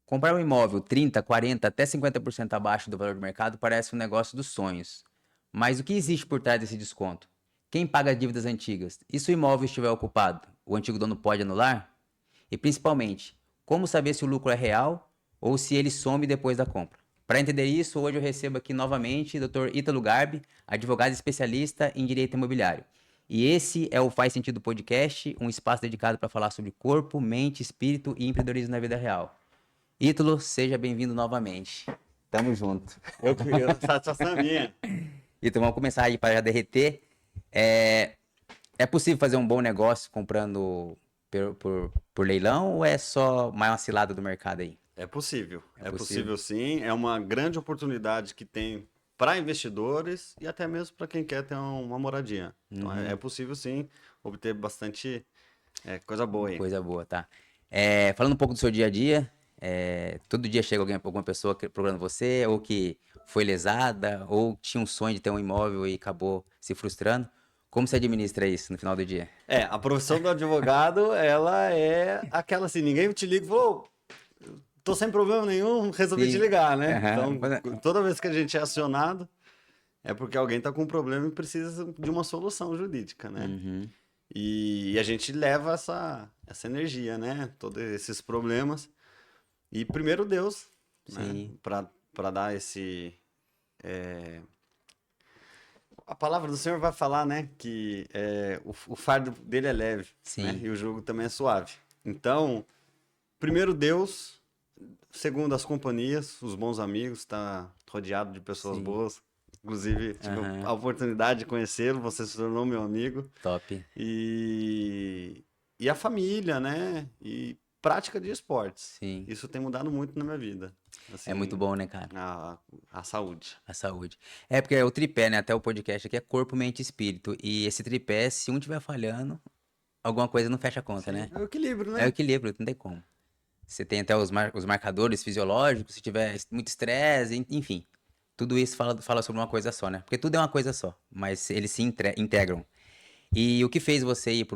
Comprar um imóvel 30, 40, até 50% abaixo do valor do mercado parece um negócio dos sonhos. Mas o que existe por trás desse desconto? Quem paga as dívidas antigas? E se o imóvel estiver ocupado, o antigo dono pode anular? E principalmente, como saber se o lucro é real ou se ele some depois da compra? Para entender isso, hoje eu recebo aqui novamente o Dr. Ítalo Garbi, advogado especialista em direito imobiliário. E esse é o Faz Sentido Podcast, um espaço dedicado para falar sobre corpo, mente, espírito e empreendedorismo na vida real. Ítalo, seja bem-vindo novamente. Tamo junto. Satisfação é minha. Ítalo, vamos começar aí para já derreter. É possível fazer um bom negócio comprando por leilão ou é só mais uma cilada do mercado aí? É possível. É É possível? possível sim. É uma grande oportunidade que tem para investidores e até mesmo para quem quer ter uma moradia. Então é possível sim obter bastante coisa boa aí. Coisa boa, tá? Falando um pouco do seu dia a dia, todo dia chega alguma pessoa procurando você, ou que foi lesada, ou tinha um sonho de ter um imóvel e acabou se frustrando. Como você administra isso no final do dia? A profissão do advogado, ela é aquela assim, ninguém te liga e falou, tô sem problema nenhum, resolvi te Sim. ligar, né? Aham. Então, toda vez que a gente é acionado, é porque alguém tá com um problema e precisa de uma solução jurídica, né? Uhum. E a gente leva essa energia, né? Todos esses problemas. E primeiro Deus, né? Sim. Para dar esse. A palavra do Senhor vai falar, né? Que o fardo dele é leve, né? Sim. E o jugo também é suave. Então, primeiro Deus, segundo as companhias, os bons amigos, tá rodeado de pessoas Sim. boas. Inclusive, tive Aham. a oportunidade de conhecê-lo, você se tornou meu amigo. Top. E a família, né? E prática de esportes. Sim. Isso tem mudado muito na minha vida. É muito Assim, bom, né, cara? a saúde. A saúde. É porque é o tripé, né? Até o podcast aqui é corpo, mente e espírito. E esse tripé, se um tiver falhando, alguma coisa não fecha a conta, Sim, né? é o equilíbrio, É o né? equilíbrio, não tem como. Você tem até os marcadores fisiológicos, se tiver muito estresse, enfim. Tudo isso fala sobre uma coisa só, né? Porque tudo é uma coisa só, mas eles se integram. E o que fez você ir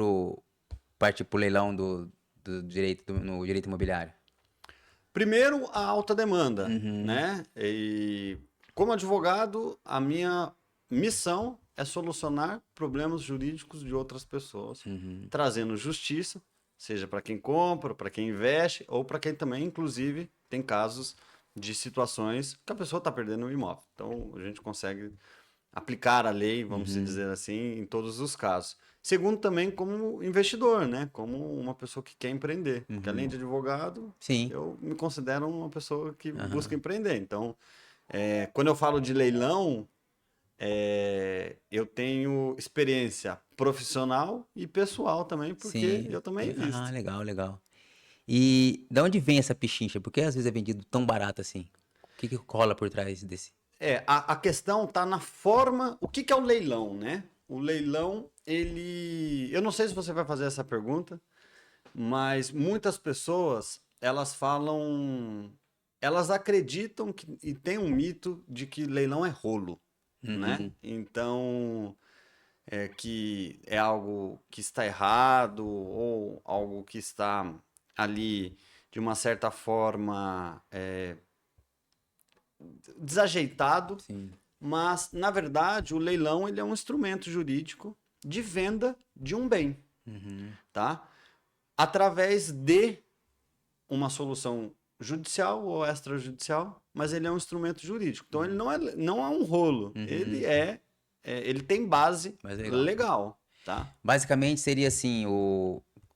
partir pro leilão do direito, no direito imobiliário? Primeiro, a alta demanda, Uhum. né? E como advogado, a minha missão é solucionar problemas jurídicos de outras pessoas, trazendo justiça, seja para quem compra, para quem investe, ou para quem também, inclusive, tem casos de situações que a pessoa está perdendo o imóvel. Então, a gente consegue aplicar a lei, vamos dizer assim, em todos os casos. Segundo, também como investidor, né? Como uma pessoa que quer empreender. Porque além de advogado, Sim. eu me considero uma pessoa que busca Aham. empreender. Então, quando eu falo de leilão, eu tenho experiência profissional e pessoal também, porque Sim. eu também Ah, invisto. legal, legal. E da onde vem essa pichincha? Por que às vezes é vendido tão barato assim? O que rola por trás desse? A questão está na forma. O que é o leilão, né? O leilão, ele. Eu não sei se você vai fazer essa pergunta, mas muitas pessoas, elas falam. Elas acreditam que, e tem um mito de que leilão é rolo, né? Uhum. Então, que é algo que está errado ou algo que está ali de uma certa forma desajeitado, Sim. mas na verdade o leilão ele é um instrumento jurídico de venda de um bem, Uhum. tá? Através de uma solução judicial ou extrajudicial, mas ele é um instrumento jurídico. Então ele não é um rolo, Uhum. ele tem base Mas é legal. legal, tá? Basicamente seria assim,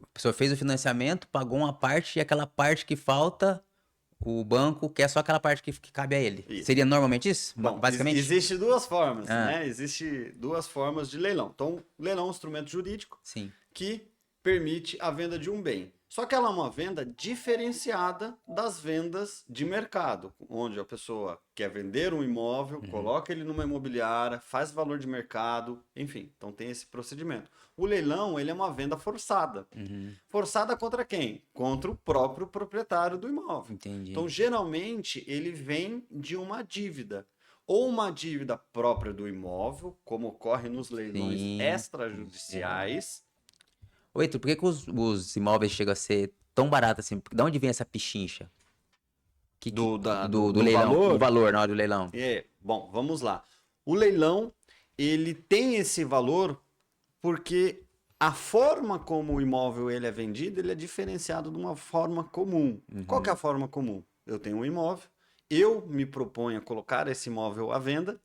a pessoa fez o financiamento, pagou uma parte e aquela parte que falta, o banco quer só aquela parte que cabe a ele. Isso. Seria normalmente isso? Bom, Basicamente? existe duas formas, Ah, né? Existe duas formas de leilão. Então, leilão é um instrumento jurídico sim. que permite a venda de um bem. Só que ela é uma venda diferenciada das vendas de mercado, onde a pessoa quer vender um imóvel, coloca ele numa imobiliária, faz valor de mercado, enfim. Então tem esse procedimento. O leilão, ele é uma venda forçada. Forçada contra quem? Contra o próprio proprietário do imóvel. Entendi. Então, geralmente, ele vem de uma dívida. Ou uma dívida própria do imóvel, como ocorre nos leilões Sim. extrajudiciais. Oi, por que os imóveis chegam a ser tão barato assim? De onde vem essa pichincha? Do do leilão, valor? o valor na hora do leilão. Bom, vamos lá. O leilão, ele tem esse valor porque a forma como o imóvel ele é vendido, ele é diferenciado de uma forma comum. Qual que é a forma comum? Eu tenho um imóvel, eu me proponho a colocar esse imóvel à venda,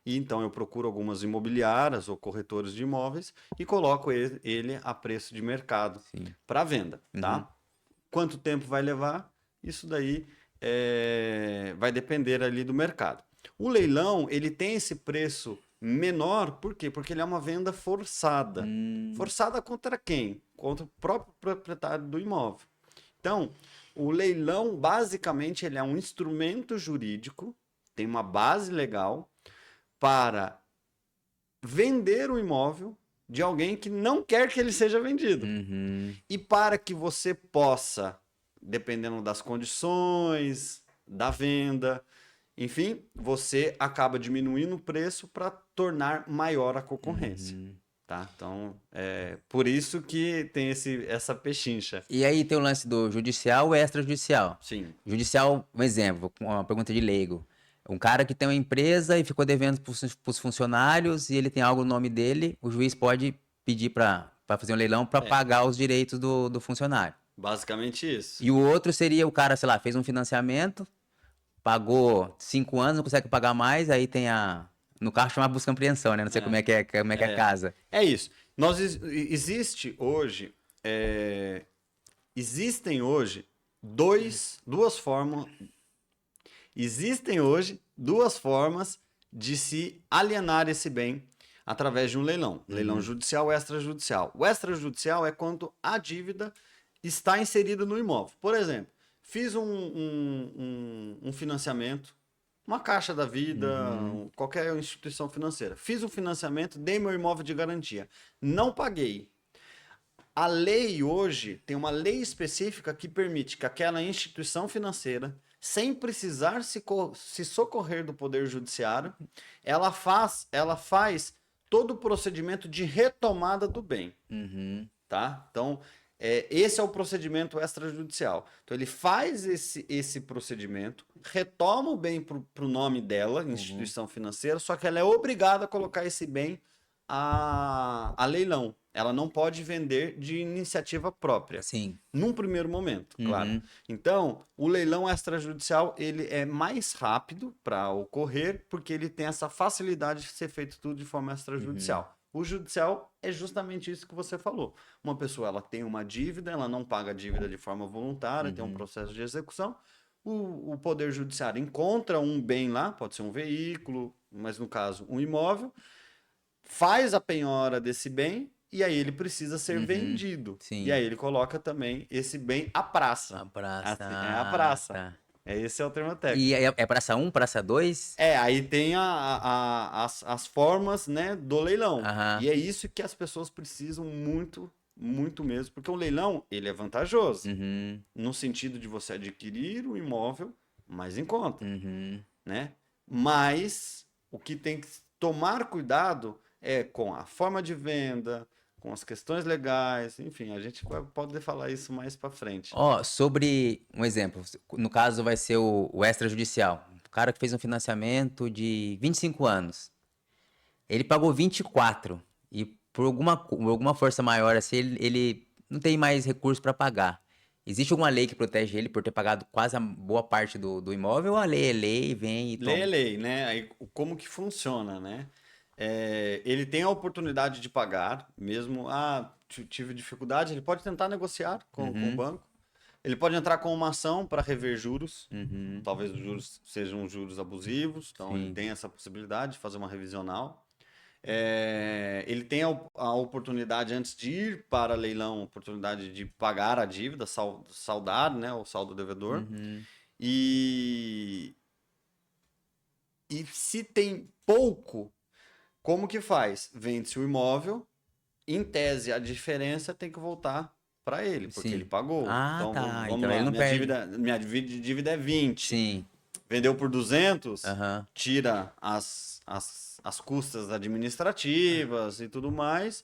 e então eu procuro algumas imobiliárias ou corretores de imóveis e coloco ele a preço de mercado para venda, tá? Quanto tempo vai levar? Isso daí vai depender ali do mercado. O leilão, ele tem esse preço menor, por quê? Porque ele é uma venda forçada. Forçada contra quem? Contra o próprio proprietário do imóvel. Então, o leilão, basicamente, ele é um instrumento jurídico, tem uma base legal para vender o imóvel de alguém que não quer que ele seja vendido. E para que você possa, dependendo das condições da venda, enfim, você acaba diminuindo o preço para tornar maior a concorrência. Tá? Então, por isso que tem essa pechincha. E aí tem o lance do judicial e extrajudicial. Sim. Judicial, um exemplo, uma pergunta de leigo. Um cara que tem uma empresa e ficou devendo para os funcionários e ele tem algo no nome dele, o juiz pode pedir para fazer um leilão para pagar os direitos do funcionário. Basicamente isso. E o outro seria o cara, sei lá, fez um financiamento, pagou 5 anos, não consegue pagar mais, aí tem no carro chama busca e apreensão, né? Não sei como é que é a casa. É isso. Existe hoje, existem hoje duas formas. Existem hoje duas formas de se alienar esse bem através de um leilão. Leilão judicial e extrajudicial. O extrajudicial é quando a dívida está inserida no imóvel. Por exemplo, fiz um financiamento, uma Caixa da Vida, qualquer instituição financeira. Fiz um financiamento, dei meu imóvel de garantia. Não paguei. A lei hoje tem uma lei específica que permite que aquela instituição financeira, sem precisar se socorrer do Poder Judiciário, ela faz todo o procedimento de retomada do bem. Tá? Então, esse é o procedimento extrajudicial. Então, ele faz esse procedimento, retoma o bem para o nome dela, instituição financeira, só que ela é obrigada a colocar esse bem a leilão. Ela não pode vender de iniciativa própria. Sim. Num primeiro momento, claro. Então, o leilão extrajudicial ele é mais rápido para ocorrer porque ele tem essa facilidade de ser feito tudo de forma extrajudicial. O judicial é justamente isso que você falou. Uma pessoa ela tem uma dívida, ela não paga a dívida de forma voluntária, tem um processo de execução. O Poder Judiciário encontra um bem lá, pode ser um veículo, mas no caso um imóvel, faz a penhora desse bem e aí ele precisa ser vendido. Sim. E aí ele coloca também esse bem à praça. A praça. Assim, é a praça. Tá. Esse é o termo técnico. E é praça 1, praça 2? Aí tem as formas, né, do leilão. E é isso que as pessoas precisam muito, muito mesmo, porque o leilão, ele é vantajoso, no sentido de você adquirir o imóvel mais em conta, né? Mas o que tem que tomar cuidado é com a forma de venda, com as questões legais, enfim, a gente pode falar isso mais para frente. Sobre um exemplo, no caso vai ser o extrajudicial. O cara que fez um financiamento de 25 anos. Ele pagou 24 e por alguma força maior assim, ele não tem mais recurso para pagar. Existe alguma lei que protege ele por ter pagado quase a boa parte do imóvel ou a lei é lei, vem e toma? Lei é lei, né? Aí, como que funciona, né? Ele tem a oportunidade de pagar, mesmo, tive dificuldade, ele pode tentar negociar com o banco. Ele pode entrar com uma ação para rever juros, talvez os juros sejam juros abusivos, então ele tem essa possibilidade de fazer uma revisional. Ele tem a oportunidade, antes de ir para leilão, a oportunidade de pagar a dívida, saldar, né, o saldo devedor. E se tem pouco, como que faz? Vende-se o imóvel, em tese a diferença tem que voltar para ele, porque ele pagou. Então, tá. vamos Então lá, ele não perde. minha dívida é 20. Sim. Vendeu por 200, tira as custas administrativas e tudo mais,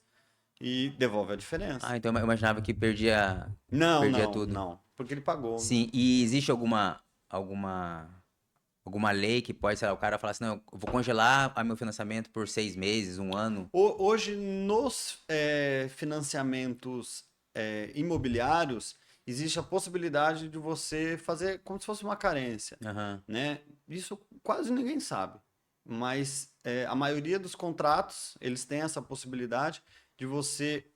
e devolve a diferença. Ah, então eu imaginava que perdia, Não, perdia não, tudo. não. Porque ele pagou. Sim, e existe alguma, alguma lei que pode, sei lá, o cara falar assim, não, eu vou congelar meu financiamento por 6 meses, um ano? Hoje, nos financiamentos imobiliários, existe a possibilidade de você fazer como se fosse uma carência, Aham. né? Isso quase ninguém sabe, mas a maioria dos contratos, eles têm essa possibilidade de você...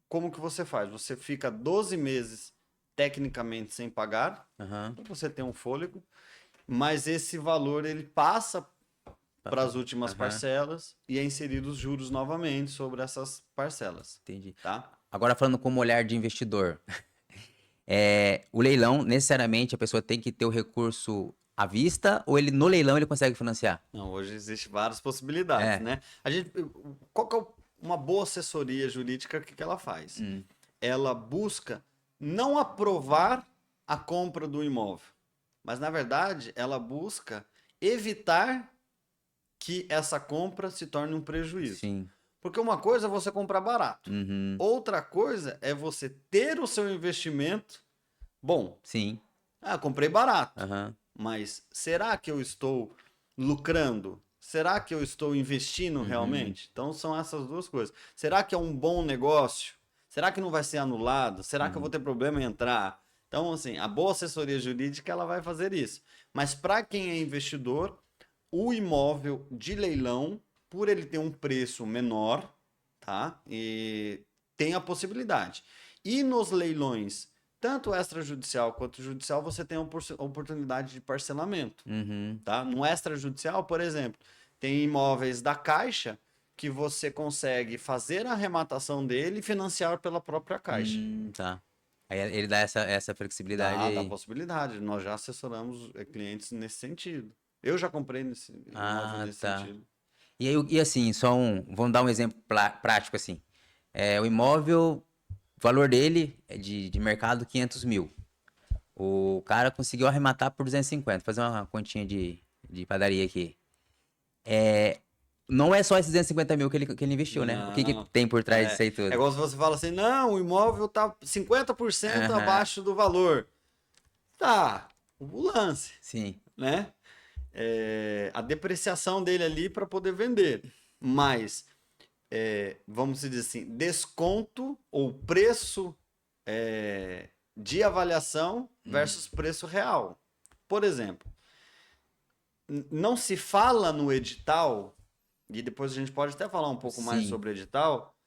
Como que você faz? Você fica 12 meses tecnicamente sem pagar, Aham. para você ter um fôlego, mas esse valor ele passa para as últimas Aham. parcelas e é inserido os juros novamente sobre essas parcelas, Entendi. tá? Agora falando como olhar de investidor, o leilão, necessariamente, a pessoa tem que ter o recurso à vista ou ele no leilão ele consegue financiar? Não, hoje existem várias possibilidades, É. né? A gente, qual que é uma boa assessoria jurídica que ela faz? Hum. Ela busca não aprovar a compra do imóvel, mas na verdade ela busca evitar que essa compra se torne um prejuízo. Sim. Porque uma coisa é você comprar barato, Uhum. outra coisa é você ter o seu investimento bom. Sim. Ah, comprei barato, Aham. mas será que eu estou lucrando? Será que eu estou investindo Uhum. realmente? Então são essas duas coisas. Será que é um bom negócio? Será que não vai ser anulado? Será que eu vou Uhum. ter problema em entrar? Então, assim, a boa assessoria jurídica ela vai fazer isso. Mas para quem é investidor, o imóvel de leilão, por ele ter um preço menor, tá? E tem a possibilidade. E nos leilões, tanto extrajudicial quanto judicial, você tem a oportunidade de parcelamento, Uhum. tá? No extrajudicial, por exemplo, tem imóveis da Caixa que você consegue fazer a arrematação dele e financiar pela própria Caixa. Tá. Aí ele dá essa flexibilidade Dá aí. possibilidade. Nós já assessoramos clientes nesse sentido. Eu já comprei nesse imóvel Ah, nesse tá. sentido. E aí, e assim, vamos dar um exemplo prático assim. O imóvel, o valor dele é de mercado 500 mil. O cara conseguiu arrematar por 250. Fazer uma continha de padaria aqui. Não é só esses 250 mil que ele investiu, né? O que que Não. tem por trás disso aí É tudo? igual se você fala assim, não, o imóvel tá 50% Aham, abaixo do valor. Tá, o lance, sim. né? A depreciação dele ali para poder vender. Mas, vamos dizer assim, desconto ou preço de avaliação Hum, versus preço real. Por exemplo, não se fala no edital, e depois a gente pode até falar um pouco mais sim. sobre o edital,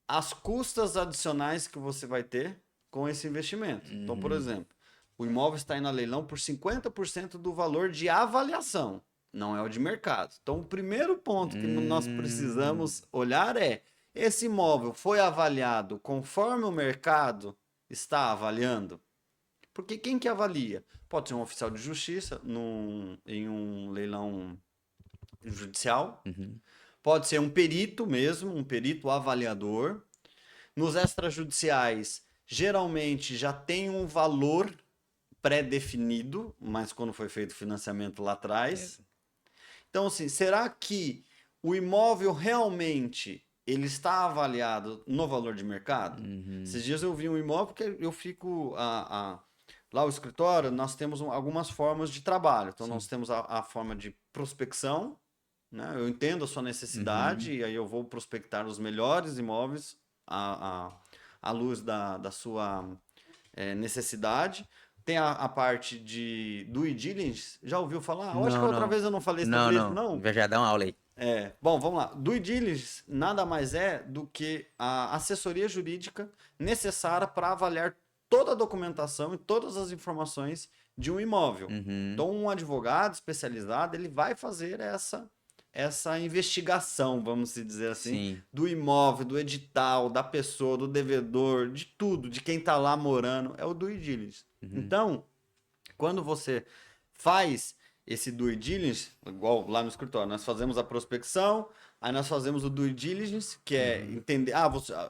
as custas adicionais que você vai ter com esse investimento. Então, por Uhum. exemplo, o imóvel está indo a leilão por 50% do valor de avaliação, não é o de mercado. Então, o primeiro ponto que nós Hum, precisamos olhar é: esse imóvel foi avaliado conforme o mercado está avaliando? Porque quem que avalia? Pode ser um oficial de justiça em um leilão judicial, uhum. pode ser um perito mesmo, um perito avaliador. Nos extrajudiciais, geralmente já tem um valor pré-definido, mas quando foi feito o financiamento lá É, atrás. Então, assim, será que o imóvel realmente ele está avaliado no valor de mercado? uhum. Esses dias eu vi um imóvel que eu fico lá o escritório, nós temos algumas formas de trabalho. Então, nós Sim. temos a forma de prospecção, né? Eu entendo a sua Uhum. necessidade e aí eu vou prospectar os melhores imóveis à luz da sua necessidade. Tem a parte de due diligence. Já ouviu falar? Eu acho que Não, outra não. vez eu não falei Não, sobre isso, não. não. Já dá uma aula aí. Bom, vamos lá. Due diligence nada mais é do que a assessoria jurídica necessária para avaliar toda a documentação e todas as informações de um imóvel. Uhum. Então, um advogado especializado, ele vai fazer essa investigação, vamos dizer assim, Sim. do imóvel, do edital, da pessoa, do devedor, de tudo, de quem está lá morando, é o due diligence. Uhum. Então, quando você faz esse due diligence, igual lá no escritório, nós fazemos a prospecção, aí nós fazemos o due diligence, que é Uhum. entender,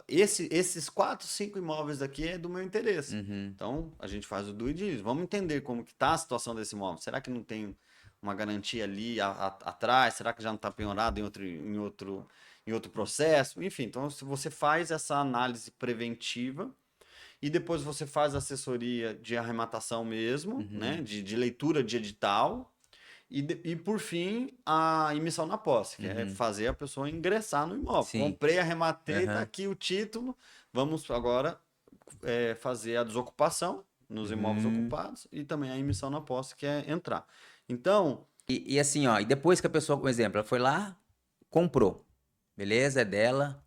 esses 4, 5 imóveis aqui é do meu interesse. Uhum. Então, a gente faz o due diligence, vamos entender como que está a situação desse imóvel. Será que não tem uma garantia ali atrás? Será que já não está penhorado em outro processo, enfim. Então, se você faz essa análise preventiva e depois você faz assessoria de arrematação mesmo, né? De leitura de edital. E por fim, a emissão na posse, que é fazer a pessoa ingressar no imóvel. Sim. Comprei, arrematei, tá Aham. aqui o título. Vamos agora fazer a desocupação nos imóveis ocupados e também a emissão na posse, que é entrar. Então, E assim, ó, e depois que a pessoa, por exemplo, ela foi lá, comprou, beleza, é dela,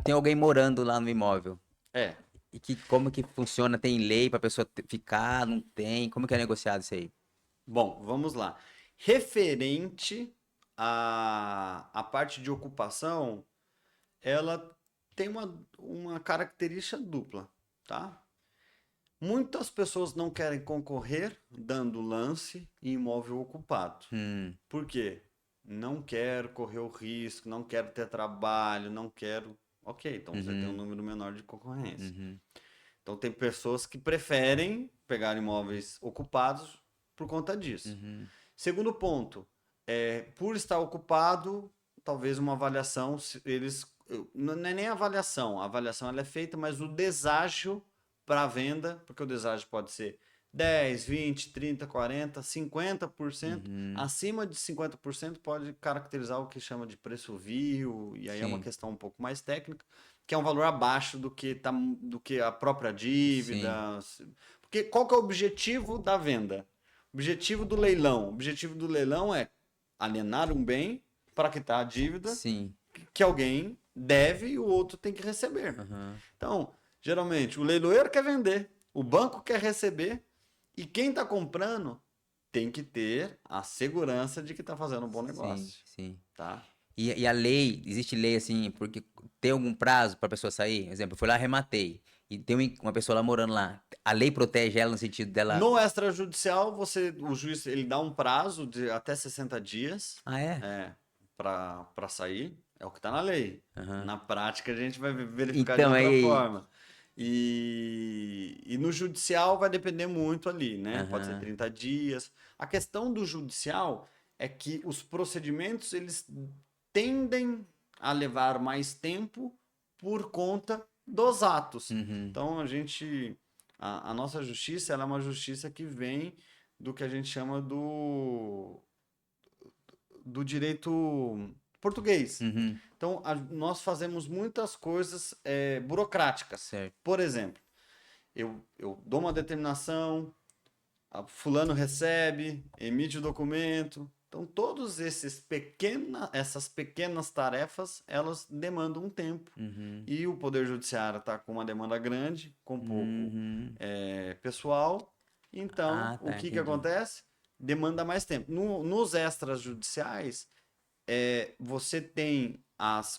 tem alguém morando lá no imóvel. é. E como que funciona? Tem lei pra pessoa ficar? Não tem? Como que é negociado isso aí? Bom, vamos lá. Referente à parte de ocupação, ela tem uma característica dupla, tá? Muitas pessoas não querem concorrer dando lance em imóvel ocupado. Por quê? Não quero correr o risco, não quero ter trabalho, não quero. Ok, então você tem um número menor de concorrência. Então tem pessoas que preferem pegar imóveis ocupados por conta disso. Segundo ponto, por estar ocupado, talvez uma avaliação, não é nem avaliação, a avaliação ela é feita, mas o deságio para a venda, porque o deságio pode ser 10, 20, 30, 40, 50%. Acima de 50% pode caracterizar o que chama de preço vil, e aí é uma Sim. questão um pouco mais técnica, que é um valor abaixo do que a própria dívida. Porque qual que é o objetivo da venda? O objetivo do leilão. O objetivo do leilão é alienar um bem para quitar a dívida Sim. que alguém deve e o outro tem que receber. Então, geralmente, o leiloeiro quer vender, o banco quer receber e quem está comprando tem que ter a segurança de que está fazendo um bom negócio. Sim. Tá? E a lei, existe lei assim, porque tem algum prazo pra pessoa sair? Por exemplo, eu fui lá, arrematei. E tem uma pessoa lá morando lá. A lei protege ela no sentido dela. No extrajudicial, o juiz ele dá um prazo de até 60 dias Ah, é? para sair. É o que está na lei. Na prática, a gente vai verificar Então, de outra aí. forma. E no judicial vai depender muito ali, né? Pode ser 30 dias. A questão do judicial é que os procedimentos eles tendem a levar mais tempo por conta dos atos. Então a nossa justiça ela é uma justiça que vem do que a gente chama do direito português. Então nós fazemos muitas coisas burocráticas. Certo. Por exemplo, eu dou uma determinação, fulano recebe, emite o documento. Então, todas essas pequenas tarefas, elas demandam um tempo. E o Poder Judiciário está com uma demanda grande, com pouco pessoal. Então, Ah, o tá, que entendi. acontece? Demanda mais tempo. Nos extrajudiciais, você tem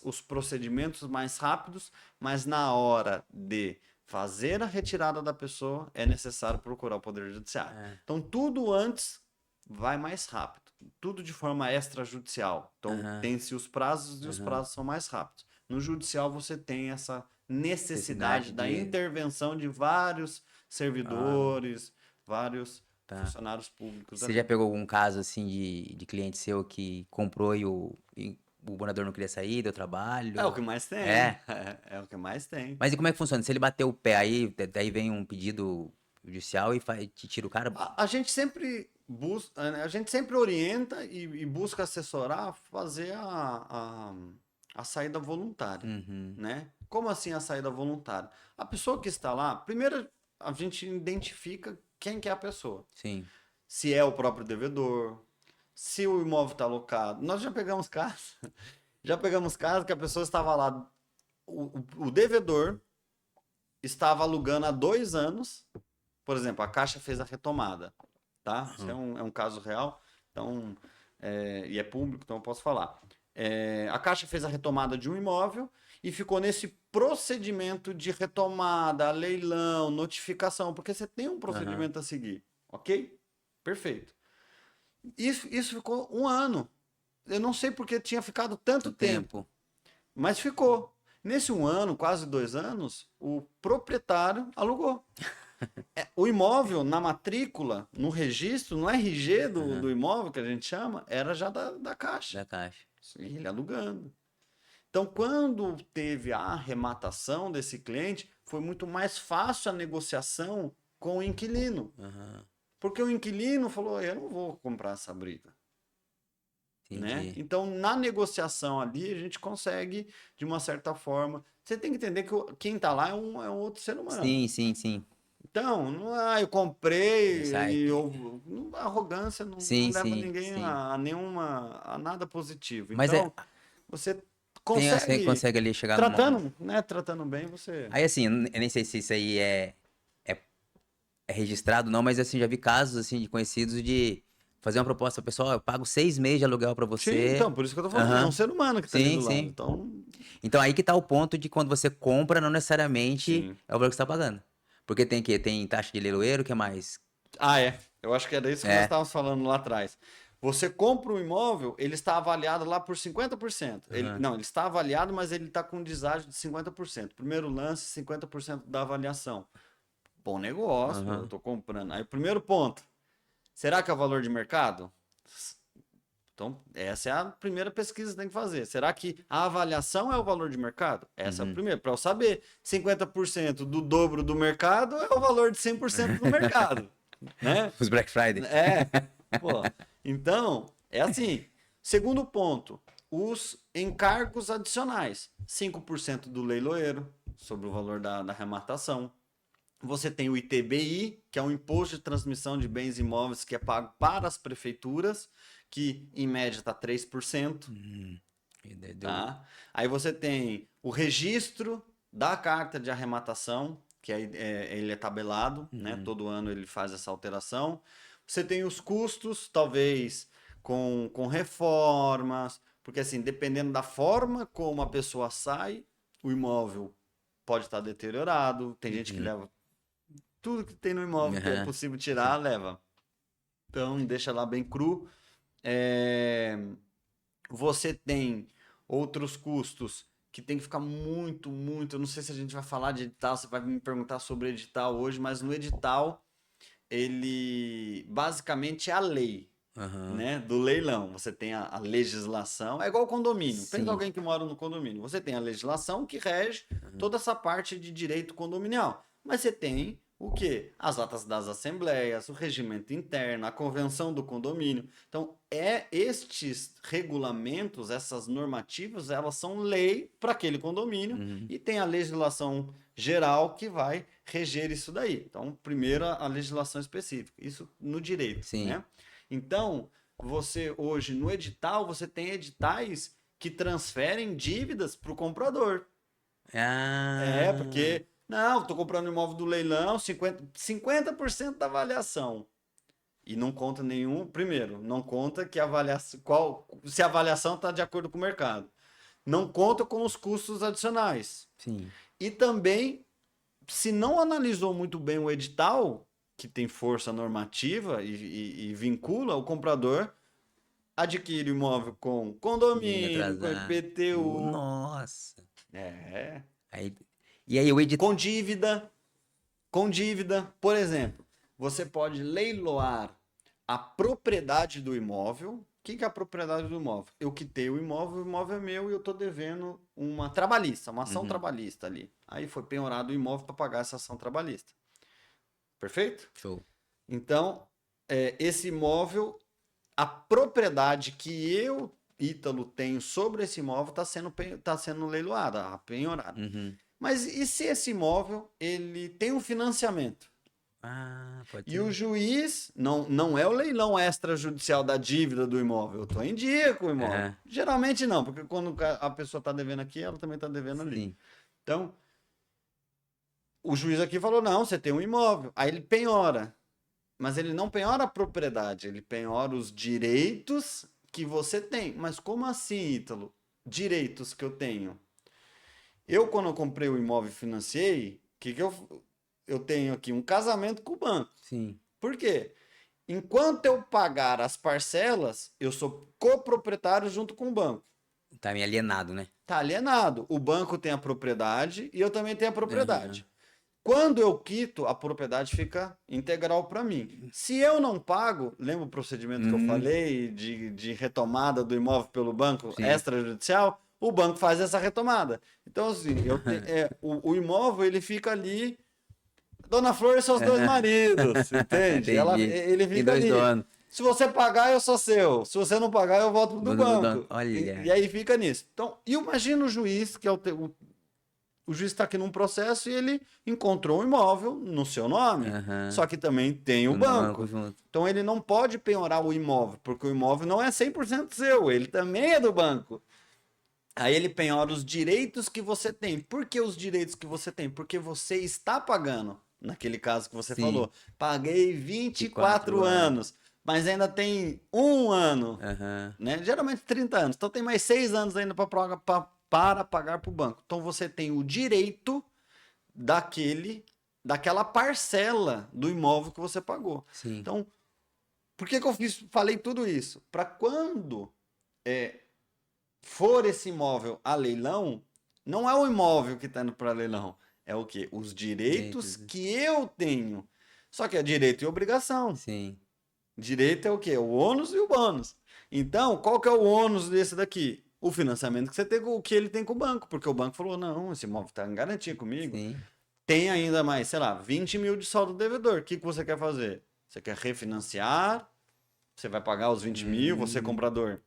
os procedimentos mais rápidos, mas na hora de fazer a retirada da pessoa, é necessário procurar o Poder Judiciário. Então, tudo antes vai mais rápido. Tudo de forma extrajudicial. Então, tem-se os prazos e os prazos são mais rápidos. No judicial, você tem essa necessidade da intervenção de vários servidores, vários funcionários públicos. Você já pegou algum caso assim de cliente seu que comprou e o morador não queria sair, deu trabalho? É o que mais tem. É? É o que mais tem. Mas e como é que funciona? Se ele bater o pé aí, daí vem um pedido judicial e te tira o cara? A gente sempre busca, a gente sempre orienta e busca assessorar, fazer a saída voluntária, né? Como assim a saída voluntária? A pessoa que está lá, primeiro a gente identifica quem que é a pessoa. Sim. Se é o próprio devedor, se o imóvel está alocado. Nós já pegamos casos que a pessoa estava lá, o devedor estava alugando há 2 anos, por exemplo, a Caixa fez a retomada, tá? Isso é um caso real, então, e é público, então eu posso falar. A Caixa fez a retomada de um imóvel e ficou nesse procedimento de retomada, leilão, notificação, porque você tem um procedimento a seguir, ok? Perfeito. Isso ficou 1 ano. Eu não sei porque tinha ficado tanto tempo, mas ficou. Nesse 1 ano, quase 2 anos, o proprietário alugou. O imóvel, na matrícula, no registro, no RG do imóvel, que a gente chama, era já da Caixa. Da Caixa. E ele alugando. Então, quando teve a arrematação desse cliente, foi muito mais fácil a negociação com o inquilino. Aham. Porque o inquilino falou, eu não vou comprar essa briga. Né? Entendi. Então, na negociação ali, a gente consegue, de uma certa forma... Você tem que entender que quem está lá é um outro ser humano. Sim, sim, sim. Então, não, eu comprei Isso aí. e a arrogância não Sim, leva sim, ninguém sim. a nada positivo. Mas Então, você você consegue, consegue ali chegar num momento. tratando bem, você... Aí assim, eu nem sei se isso aí é, é registrado não, mas assim, já vi casos assim de conhecidos de fazer uma proposta, pessoal, eu pago 6 meses de aluguel pra Sim, você. então, por isso que eu tô falando, é um Aham. ser humano que tá ali Sim, do lado. sim. Então, Então aí que tá o ponto de quando você compra, não necessariamente sim. é o valor que você tá pagando. Porque tem que tem taxa de leiloeiro, o que mais? Ah, é. Eu acho que era isso que nós É. estávamos falando lá atrás. Você compra um imóvel, ele está avaliado lá por 50%. Aham. Não, ele está avaliado, mas ele está com deságio de 50%. Primeiro lance, 50% da avaliação. Bom negócio, eu Aham. estou comprando. Aí, primeiro ponto. Será que é o valor de mercado? Então, essa é a primeira pesquisa que tem que fazer. Será que a avaliação é o valor de mercado? Essa é a Uhum. primeira. Para eu saber, 50% do dobro do mercado é o valor de 100% do mercado, né? Os Black Friday. É, pô. Então, é assim. Segundo ponto, os encargos adicionais. 5% do leiloeiro sobre o valor da arrematação. Você tem o ITBI, que é o Imposto de Transmissão de Bens Imóveis, que é pago para as prefeituras, que em média está 3%. Tá? Aí você tem o registro da carta de arrematação, que ele é tabelado, né? Todo ano ele faz essa alteração. Você tem os custos, talvez com reformas, porque assim, dependendo da forma como a pessoa sai, o imóvel pode estar deteriorado. Tem gente que leva tudo que tem no imóvel que é Aham. possível tirar, leva. Então, deixa lá bem cru. É, Você tem outros custos que tem que ficar muito. Eu não sei se a gente vai falar de edital, você vai me perguntar sobre edital hoje, mas no edital, ele basicamente é a lei, Aham. né, do leilão. Você tem a legislação, é igual o condomínio. Pensa Sim. alguém que mora no condomínio. Você tem a legislação que rege toda essa parte de direito condominial. Mas você tem o quê? As atas das assembleias, o regimento interno, a convenção do condomínio. Então, estes regulamentos, essas normativas, elas são lei para aquele condomínio Uhum. e tem a legislação geral que vai reger isso daí. Então, primeiro a legislação específica, isso no direito, Sim. né? Então, você hoje no edital, você tem editais que transferem dívidas para o comprador. Ah. Porque, não, estou comprando um imóvel do leilão, 50% da avaliação. E não conta nenhum, primeiro, não conta que a avaliação, se a avaliação está de acordo com o mercado. Não conta com os custos adicionais. Sim. E também, se não analisou muito bem o edital, que tem força normativa e vincula, o comprador adquire o imóvel com Ia condomínio, com atrasar. IPTU, Nossa. é, Aí, e aí o editor. com dívida. Com dívida, por exemplo, você pode leiloar a propriedade do imóvel. O que é a propriedade do imóvel? Eu quitei o imóvel é meu e eu estou devendo uma trabalhista, uma ação Uhum. trabalhista ali. Aí foi penhorado o imóvel para pagar essa ação trabalhista. Perfeito? Show. Então, esse imóvel, a propriedade que eu, Ítalo, tenho sobre esse imóvel tá sendo leiloada, penhorada. Uhum. Mas e se esse imóvel ele tem um financiamento? Ah, pode E o ser. juiz não é o leilão extrajudicial da dívida do imóvel. Eu estou em dia com o imóvel. Aham. Geralmente não, porque quando a pessoa está devendo aqui, ela também está devendo ali. Sim. Então, o juiz aqui falou: não, você tem um imóvel. Aí ele penhora. Mas ele não penhora a propriedade, ele penhora os direitos que você tem. Mas como assim, Ítalo? Direitos que eu tenho? Quando eu comprei o imóvel e financiei, eu tenho aqui um casamento com o banco. Sim. Por quê? Enquanto eu pagar as parcelas, eu sou coproprietário junto com o banco. Tá meio alienado, né? Tá alienado. O banco tem a propriedade e eu também tenho a Aham. propriedade. Quando eu quito, a propriedade fica integral para mim. Se eu não pago, lembra o procedimento que eu falei de retomada do imóvel pelo banco Sim. extrajudicial? O banco faz essa retomada. Então, assim, o imóvel ele fica ali. Dona Flor e seus dois maridos, entende? Entendi. Ele Tem fica dois ali. donos. Se você pagar, eu sou seu. Se você não pagar, eu volto do Do dono. banco. Olha. E aí fica nisso. Então, imagina o juiz, que é o juiz está aqui num processo e ele encontrou um imóvel no seu nome. Aham. Só que também tem o No banco. junto. Então ele não pode penhorar o imóvel, porque o imóvel não é 100% seu, ele também é do banco. Aí ele penhora os direitos que você tem. Por que os direitos que você tem? Porque você está pagando. Naquele caso que você Sim. falou, paguei 24 anos, mas ainda tem um ano, Aham. né? Geralmente 30 anos. Então tem mais 6 anos ainda para pagar para o banco. Então você tem o direito daquela parcela do imóvel que você pagou. Sim. Então, por que eu falei tudo isso? Para quando for esse imóvel a leilão, não é o imóvel que está indo para leilão, é o quê? Os direitos que eu tenho. Só que é direito e obrigação. Sim. Direito é o quê? O ônus e o bônus. Então, qual que é o ônus desse daqui? O financiamento que você tem, o que ele tem com o banco, porque o banco falou, não, esse imóvel está em garantia comigo. Sim. Tem ainda mais, sei lá, 20 mil de saldo devedor. O que você quer fazer? Você quer refinanciar? Você vai pagar os 20 mil, você é comprador.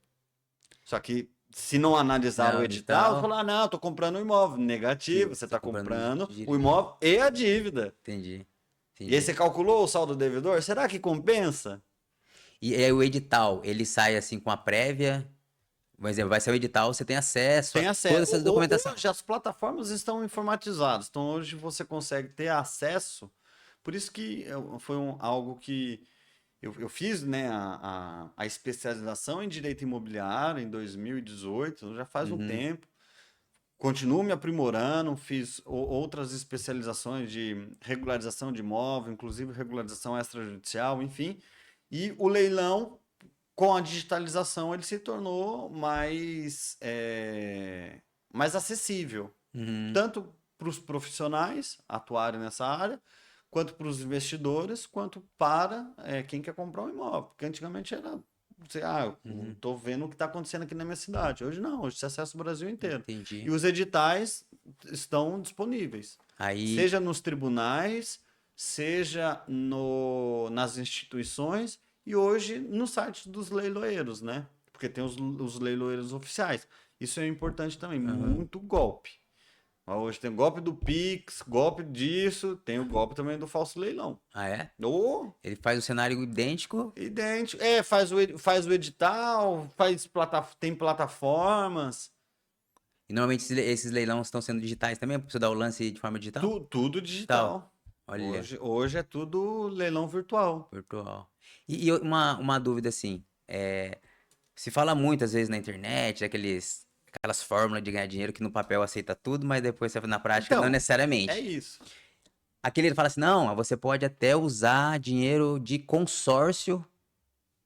Só que se não analisar o edital, você fala, não, tô comprando um imóvel. Negativo, você está comprando o imóvel e a dívida. Entendi. E aí você calculou o saldo devedor? Será que compensa? E aí o edital, ele sai assim com a prévia? Por exemplo, vai ser o edital, você tem acesso Tem a acesso. toda essa documentação. Hoje as plataformas estão informatizadas, então hoje você consegue ter acesso. Por isso que foi algo que eu fiz, né, a especialização em direito imobiliário em 2018, já faz um tempo. Continuo me aprimorando, fiz outras especializações de regularização de imóvel, inclusive regularização extrajudicial, enfim. E o leilão, com a digitalização, ele se tornou mais acessível. Tanto para os profissionais atuarem nessa área, quanto para os investidores, quanto para quem quer comprar um imóvel. Porque antigamente era... eu tô vendo o que está acontecendo aqui na minha cidade. Hoje não, hoje você acessa o Brasil inteiro. Entendi. E os editais estão disponíveis. Aí, Seja nos tribunais, seja nas instituições e hoje no site dos leiloeiros, né? Porque tem os leiloeiros oficiais. Isso é importante também. Muito golpe. Hoje tem o golpe do Pix, golpe disso, tem o golpe também do falso leilão. ah é? Ou Ele faz o cenário idêntico. idêntico. Faz o edital, tem plataformas. E normalmente esses leilões estão sendo digitais também, para você dar o lance de forma digital? Tudo digital. Olha, Hoje é tudo leilão virtual. virtual. E uma dúvida assim, se fala muitas vezes na internet, aquelas fórmulas de ganhar dinheiro que no papel aceita tudo, mas depois na prática Então, não necessariamente. É isso. Aquele ele fala assim, não, você pode até usar dinheiro de consórcio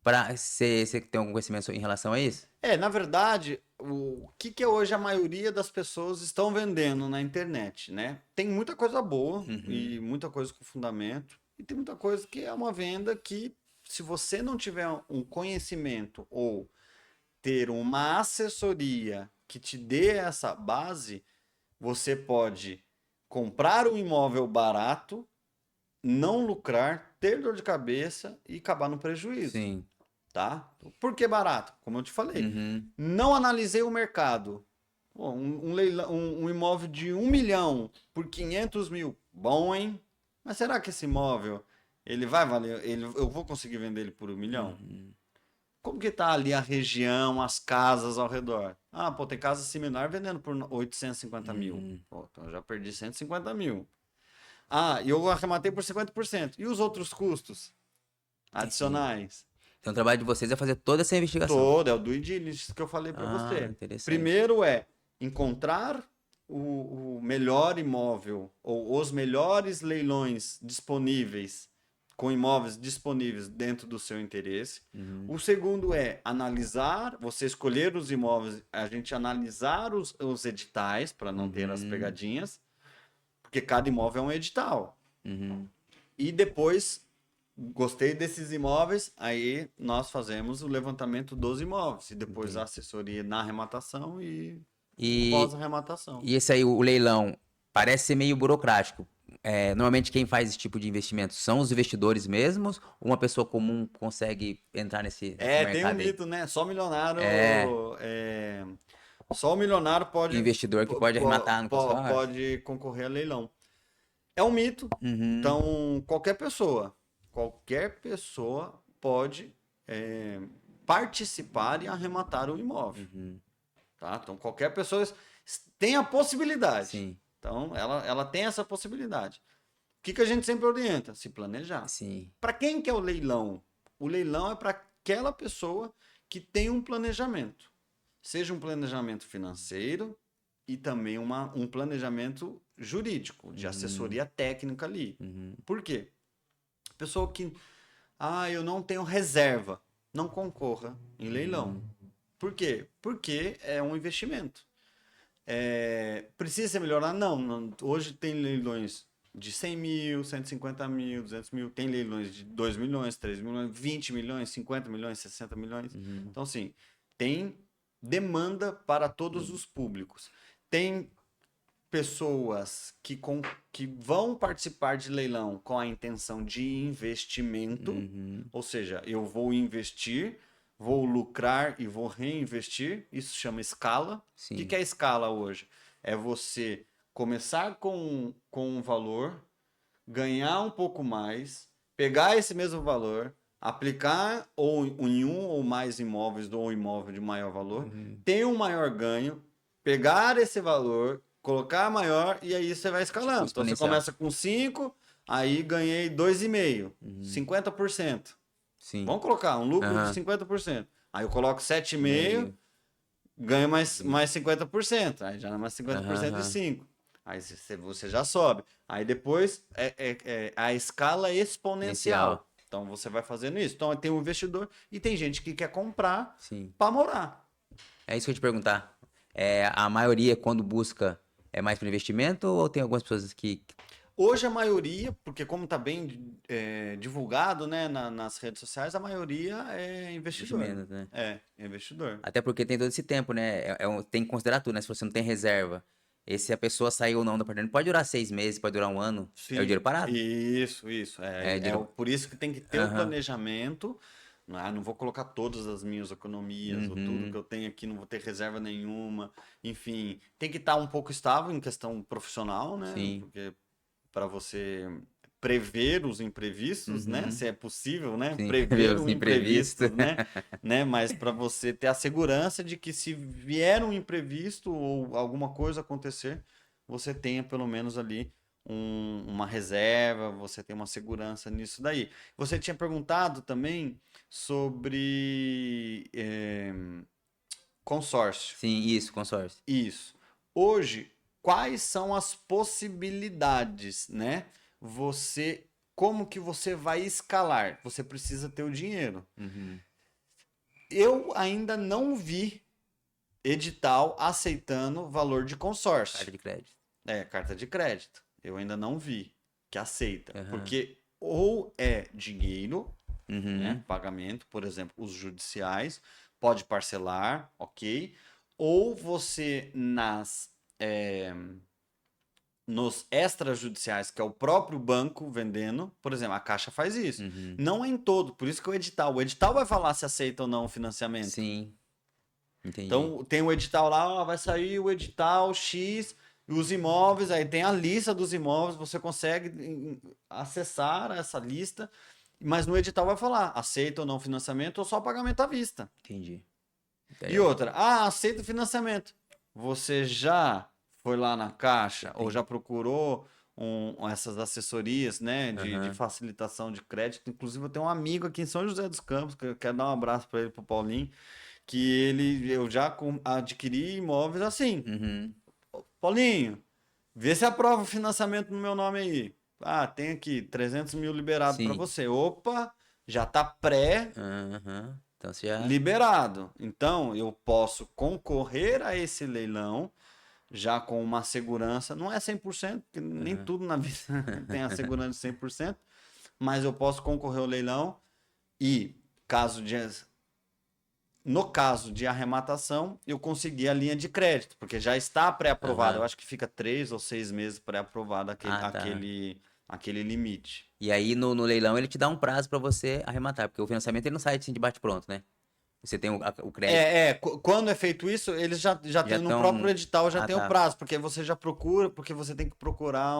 para você tem algum conhecimento em relação a isso? Na verdade, o que hoje a maioria das pessoas estão vendendo na internet, né? Tem muita coisa boa e muita coisa com fundamento. E tem muita coisa que é uma venda que, se você não tiver um conhecimento ou ter uma assessoria que te dê essa base, você pode comprar um imóvel barato, não lucrar, ter dor de cabeça e acabar no prejuízo. Sim. Tá? Por que barato? Como eu te falei. Não analisei o mercado. Pô, um imóvel de 1 milhão por 500 mil. Bom, hein? Mas será que esse imóvel ele vai valer? Eu vou conseguir vender ele por 1 milhão? Como que tá ali a região, as casas ao redor? Ah, pô, tem casa similar vendendo por 850 mil. Pô, então eu já perdi 150 mil. Ah, e eu arrematei por 50%. E os outros custos adicionais? Então o trabalho de vocês é fazer toda essa investigação. Toda, é o due diligence que eu falei para você. Interessante. Primeiro é encontrar o melhor imóvel ou os melhores leilões disponíveis com imóveis disponíveis dentro do seu interesse. O segundo é analisar, você escolher os imóveis, a gente analisar os editais para não ter as pegadinhas. porque cada imóvel é um edital. Uhum. E depois, gostei desses imóveis, aí nós fazemos o levantamento dos imóveis. E depois a assessoria na arrematação e E, pós-arrematação. e esse aí, o leilão, parece ser meio burocrático. Normalmente quem faz esse tipo de investimento são os investidores mesmos ou uma pessoa comum consegue entrar nesse Tem um mercado aí? mito, né? Só milionário. É, Só o milionário investidor que pode arrematar no consórcio. pode concorrer a leilão. É um mito. Uhum, Então, qualquer pessoa pode participar e arrematar o imóvel. uhum, Tá? Então, qualquer pessoa tem a possibilidade. sim, Então, ela tem essa possibilidade. O que a gente sempre orienta? Se planejar. sim. Para quem que é o leilão? O leilão é para aquela pessoa que tem um planejamento. Seja um planejamento financeiro e também um planejamento jurídico, de assessoria técnica ali. Uhum, Por quê? Pessoa que, eu não tenho reserva, não concorra em leilão. Por quê? Porque é um investimento. Precisa ser melhorar? Não. Hoje tem leilões de 100 mil, 150 mil, 200 mil. Tem leilões de 2 milhões, 3 milhões, 20 milhões, 50 milhões, 60 milhões. uhum, Então, assim, tem demanda para todos os públicos. Tem pessoas que vão participar de leilão com a intenção de investimento, uhum, ou seja, eu vou investir, vou lucrar e vou reinvestir. Isso chama escala. O sim. que é escala hoje? É você começar com um valor, ganhar um pouco mais, pegar esse mesmo valor, aplicar em um ou mais imóveis ou imóvel de maior valor, Uhum. ter um maior ganho, pegar esse valor, colocar maior e aí você vai escalando. Então você Exponencial. começa com 5, aí ganhei 2,5, Uhum. 50%. Sim. Vamos colocar um lucro Aham. de 50%. Aí eu coloco 7,5, Meio. ganho mais 50%. Aí já é mais 50% de Aham. 5. Aí você já sobe. Aí depois a escala exponencial. Exponencial. Então você vai fazendo isso. Então tem um investidor e tem gente que quer comprar Sim. para morar. É isso que eu ia te perguntar. A maioria, quando busca, é mais para investimento ou tem algumas pessoas que. Hoje a maioria, porque como está bem divulgado, né, nas redes sociais, a maioria é investidor. Investimento, né? É investidor. Até porque tem todo esse tempo, né? Tem que considerar tudo, né? Se você não tem reserva. E se a pessoa sair ou não da partida, pode durar 6 meses, pode durar um ano. É o Sim, dinheiro parado. isso. Dinheiro. Por isso que tem que ter o Aham. planejamento. Não vou colocar todas as minhas economias ou tudo que eu tenho aqui, não vou ter reserva nenhuma. Enfim, tem que estar um pouco estável em questão profissional, né? Sim. Porque para você prever os imprevistos, né? Uhum. Se é possível, né? Sim, Prever os o imprevistos. imprevisto, né? Mas para você ter a segurança de que se vier um imprevisto ou alguma coisa acontecer, você tenha pelo menos ali uma reserva, você tem uma segurança nisso daí. Você tinha perguntado também sobre consórcio. Sim, isso, consórcio. Isso. Hoje, quais são as possibilidades, né? Como que você vai escalar? Você precisa ter o dinheiro. Uhum. Eu ainda não vi edital aceitando valor de consórcio. Carta de crédito. Carta de crédito. Eu ainda não vi que aceita. Aham. Porque ou é dinheiro, Uhum. né? Pagamento, por exemplo, os judiciais, pode parcelar, ok? Ou você nos extrajudiciais, que é o próprio banco vendendo, por exemplo, a Caixa faz isso. Uhum. Não é em todo, por isso que o edital vai falar se aceita ou não o financiamento. Sim. Entendi. Então tem o edital lá, vai sair o edital X, os imóveis, aí tem a lista dos imóveis, você consegue acessar essa lista, mas no edital vai falar, aceita ou não financiamento ou só pagamento à vista. Entendi. E outra, aceita o financiamento. Você já foi lá na Caixa ou já procurou essas assessorias, né, de facilitação de crédito? Inclusive, eu tenho um amigo aqui em São José dos Campos, que eu quero dar um abraço para ele, pro Paulinho, que eu já adquiri imóveis assim. Uhum. Paulinho, vê se aprova o financiamento no meu nome aí. Tem aqui 300 mil liberado para Sim. você. Opa, já tá Aham. Então você já. liberado. Então, eu posso concorrer a esse leilão já com uma segurança, não é 100%, porque nem tudo na vida tem a segurança de 100%, mas eu posso concorrer ao leilão e, no caso de arrematação, eu consegui a linha de crédito, porque já está pré-aprovado. Eu acho que fica 3 ou 6 meses pré-aprovado Ah, tá. aquele limite. E aí no leilão ele te dá um prazo pra você arrematar, porque o financiamento ele não sai assim de bate-pronto, né? Você tem o crédito. Quando é feito isso, eles já Já tem no próprio estão. edital, já Ah, tem o tá. prazo, porque você já procura, porque você tem que procurar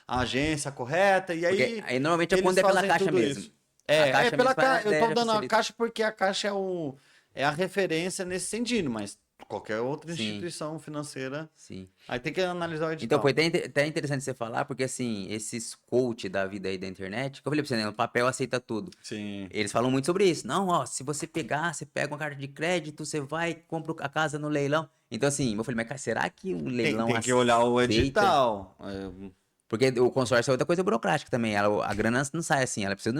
a agência correta, e Porque aí aí normalmente é quando eles é pela fazem caixa tudo mesmo. isso. A caixa mesmo Eu daí tô já dando a facilita. Caixa porque a Caixa é a referência nesse sentido, mas qualquer outra Sim, instituição financeira, sim. aí tem que analisar o Então foi edital. até interessante você falar, porque assim, esses coach da vida aí da internet, que eu falei pra você, né? No papel aceita tudo. Sim. Eles falam muito sobre isso. Não, ó, se você pegar, você pega uma carta de crédito, você vai, compra a casa no leilão. Então, assim, eu falei, mas cara, será que o leilão Tem que olhar o aceita? edital. Porque o consórcio é outra coisa burocrática também. A grana não sai assim, ela precisa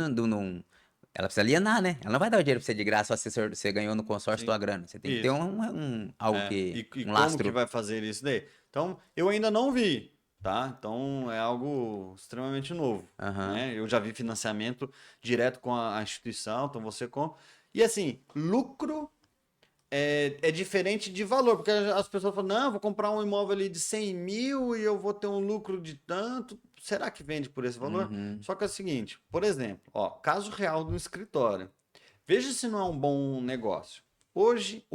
ela precisa alienar, né? Ela não vai dar o dinheiro pra você de graça, só se você ganhou no consórcio Sim. tua grana. Você tem que ter Isso. algo que, E um como que lastro. vai fazer isso daí? Então, eu ainda não vi, tá? Então, é algo extremamente novo, Aham. né? Eu já vi financiamento direto com a instituição, então você com. E assim, lucro é diferente de valor, porque as pessoas falam, não, vou comprar um imóvel ali de 100 mil e eu vou ter um lucro de tanto. Será que vende por esse valor? Uhum. Só que é o seguinte, por exemplo, ó, caso real do escritório. Veja se não é um bom negócio. Hoje,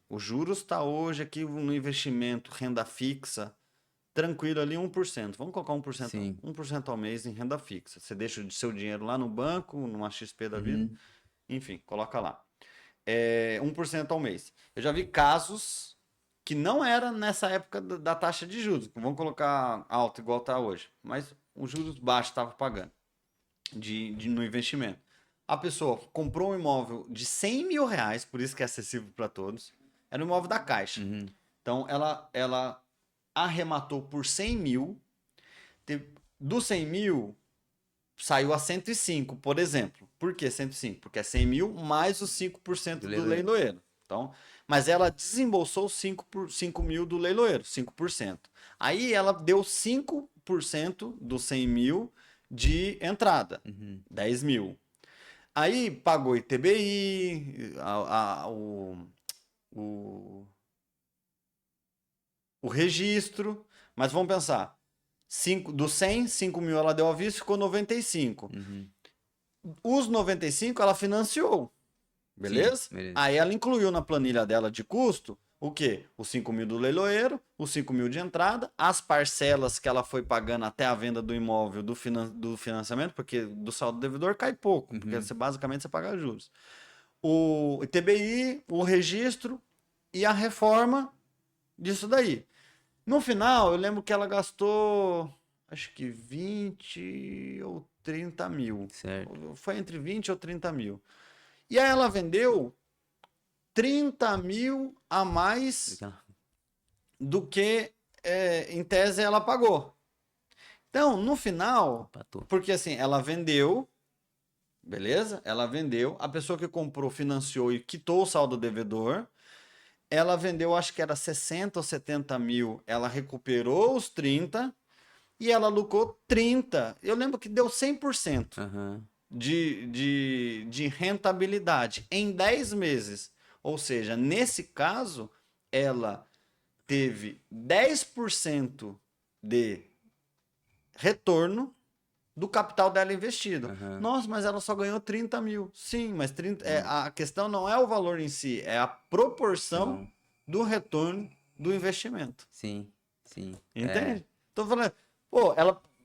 o juros está hoje aqui no investimento, renda fixa, tranquilo ali 1%. Vamos colocar 1%, Sim. 1% ao mês em renda fixa. Você deixa o seu dinheiro lá no banco, numa XP da vida, Uhum. enfim, coloca lá. 1% ao mês. Eu já vi casos que não era nessa época da taxa de juros. Vamos colocar alto igual está hoje. Mas os juros baixos estava pagando no investimento. A pessoa comprou um imóvel de 100 mil reais, por isso que é acessível para todos. Era um imóvel da Caixa. Uhum. Então ela arrematou por 100 mil. Dos 100 mil, saiu a 105, por exemplo. Por que 105? Porque é 100 mil mais os 5% Do do leiloeiro. leiloeiro. Então, mas ela desembolsou 5 mil do leiloeiro, 5%. Aí ela deu 5% dos 100 mil de entrada, Uhum. 10 mil. Aí pagou ITBI, o, o registro, mas vamos pensar, do 100, 5 mil ela deu à vista, ficou 95. Uhum. Os 95 ela financiou, Sim, beleza? beleza. Aí ela incluiu na planilha dela de custo o quê? Os 5 mil do leiloeiro, os 5 mil de entrada, as parcelas que ela foi pagando até a venda do imóvel do financiamento, porque do saldo devedor cai pouco, porque Uhum. basicamente você paga juros. O ITBI, o registro e a reforma disso daí. No final, eu lembro que ela gastou, acho que 20 ou 30 mil. Certo. Foi entre 20 ou 30 mil. E aí ela vendeu 30 mil a mais Então, do que, em tese, ela pagou. Então, no final, empatou. porque assim, ela vendeu, beleza? Ela vendeu, a pessoa que comprou financiou e quitou o saldo devedor. Ela vendeu, acho que era 60 ou 70 mil. Ela recuperou os 30 e ela lucrou 30. Eu lembro que deu 100% Aham. de rentabilidade em 10 meses. Ou seja, nesse caso, ela teve 10% de retorno do capital dela investido. Aham. Nossa, mas ela só ganhou 30 mil. Sim, mas Não. a questão não é o valor em si, é a proporção Então, do retorno do investimento. sim, sim. É. Entende? Tô falando, pô,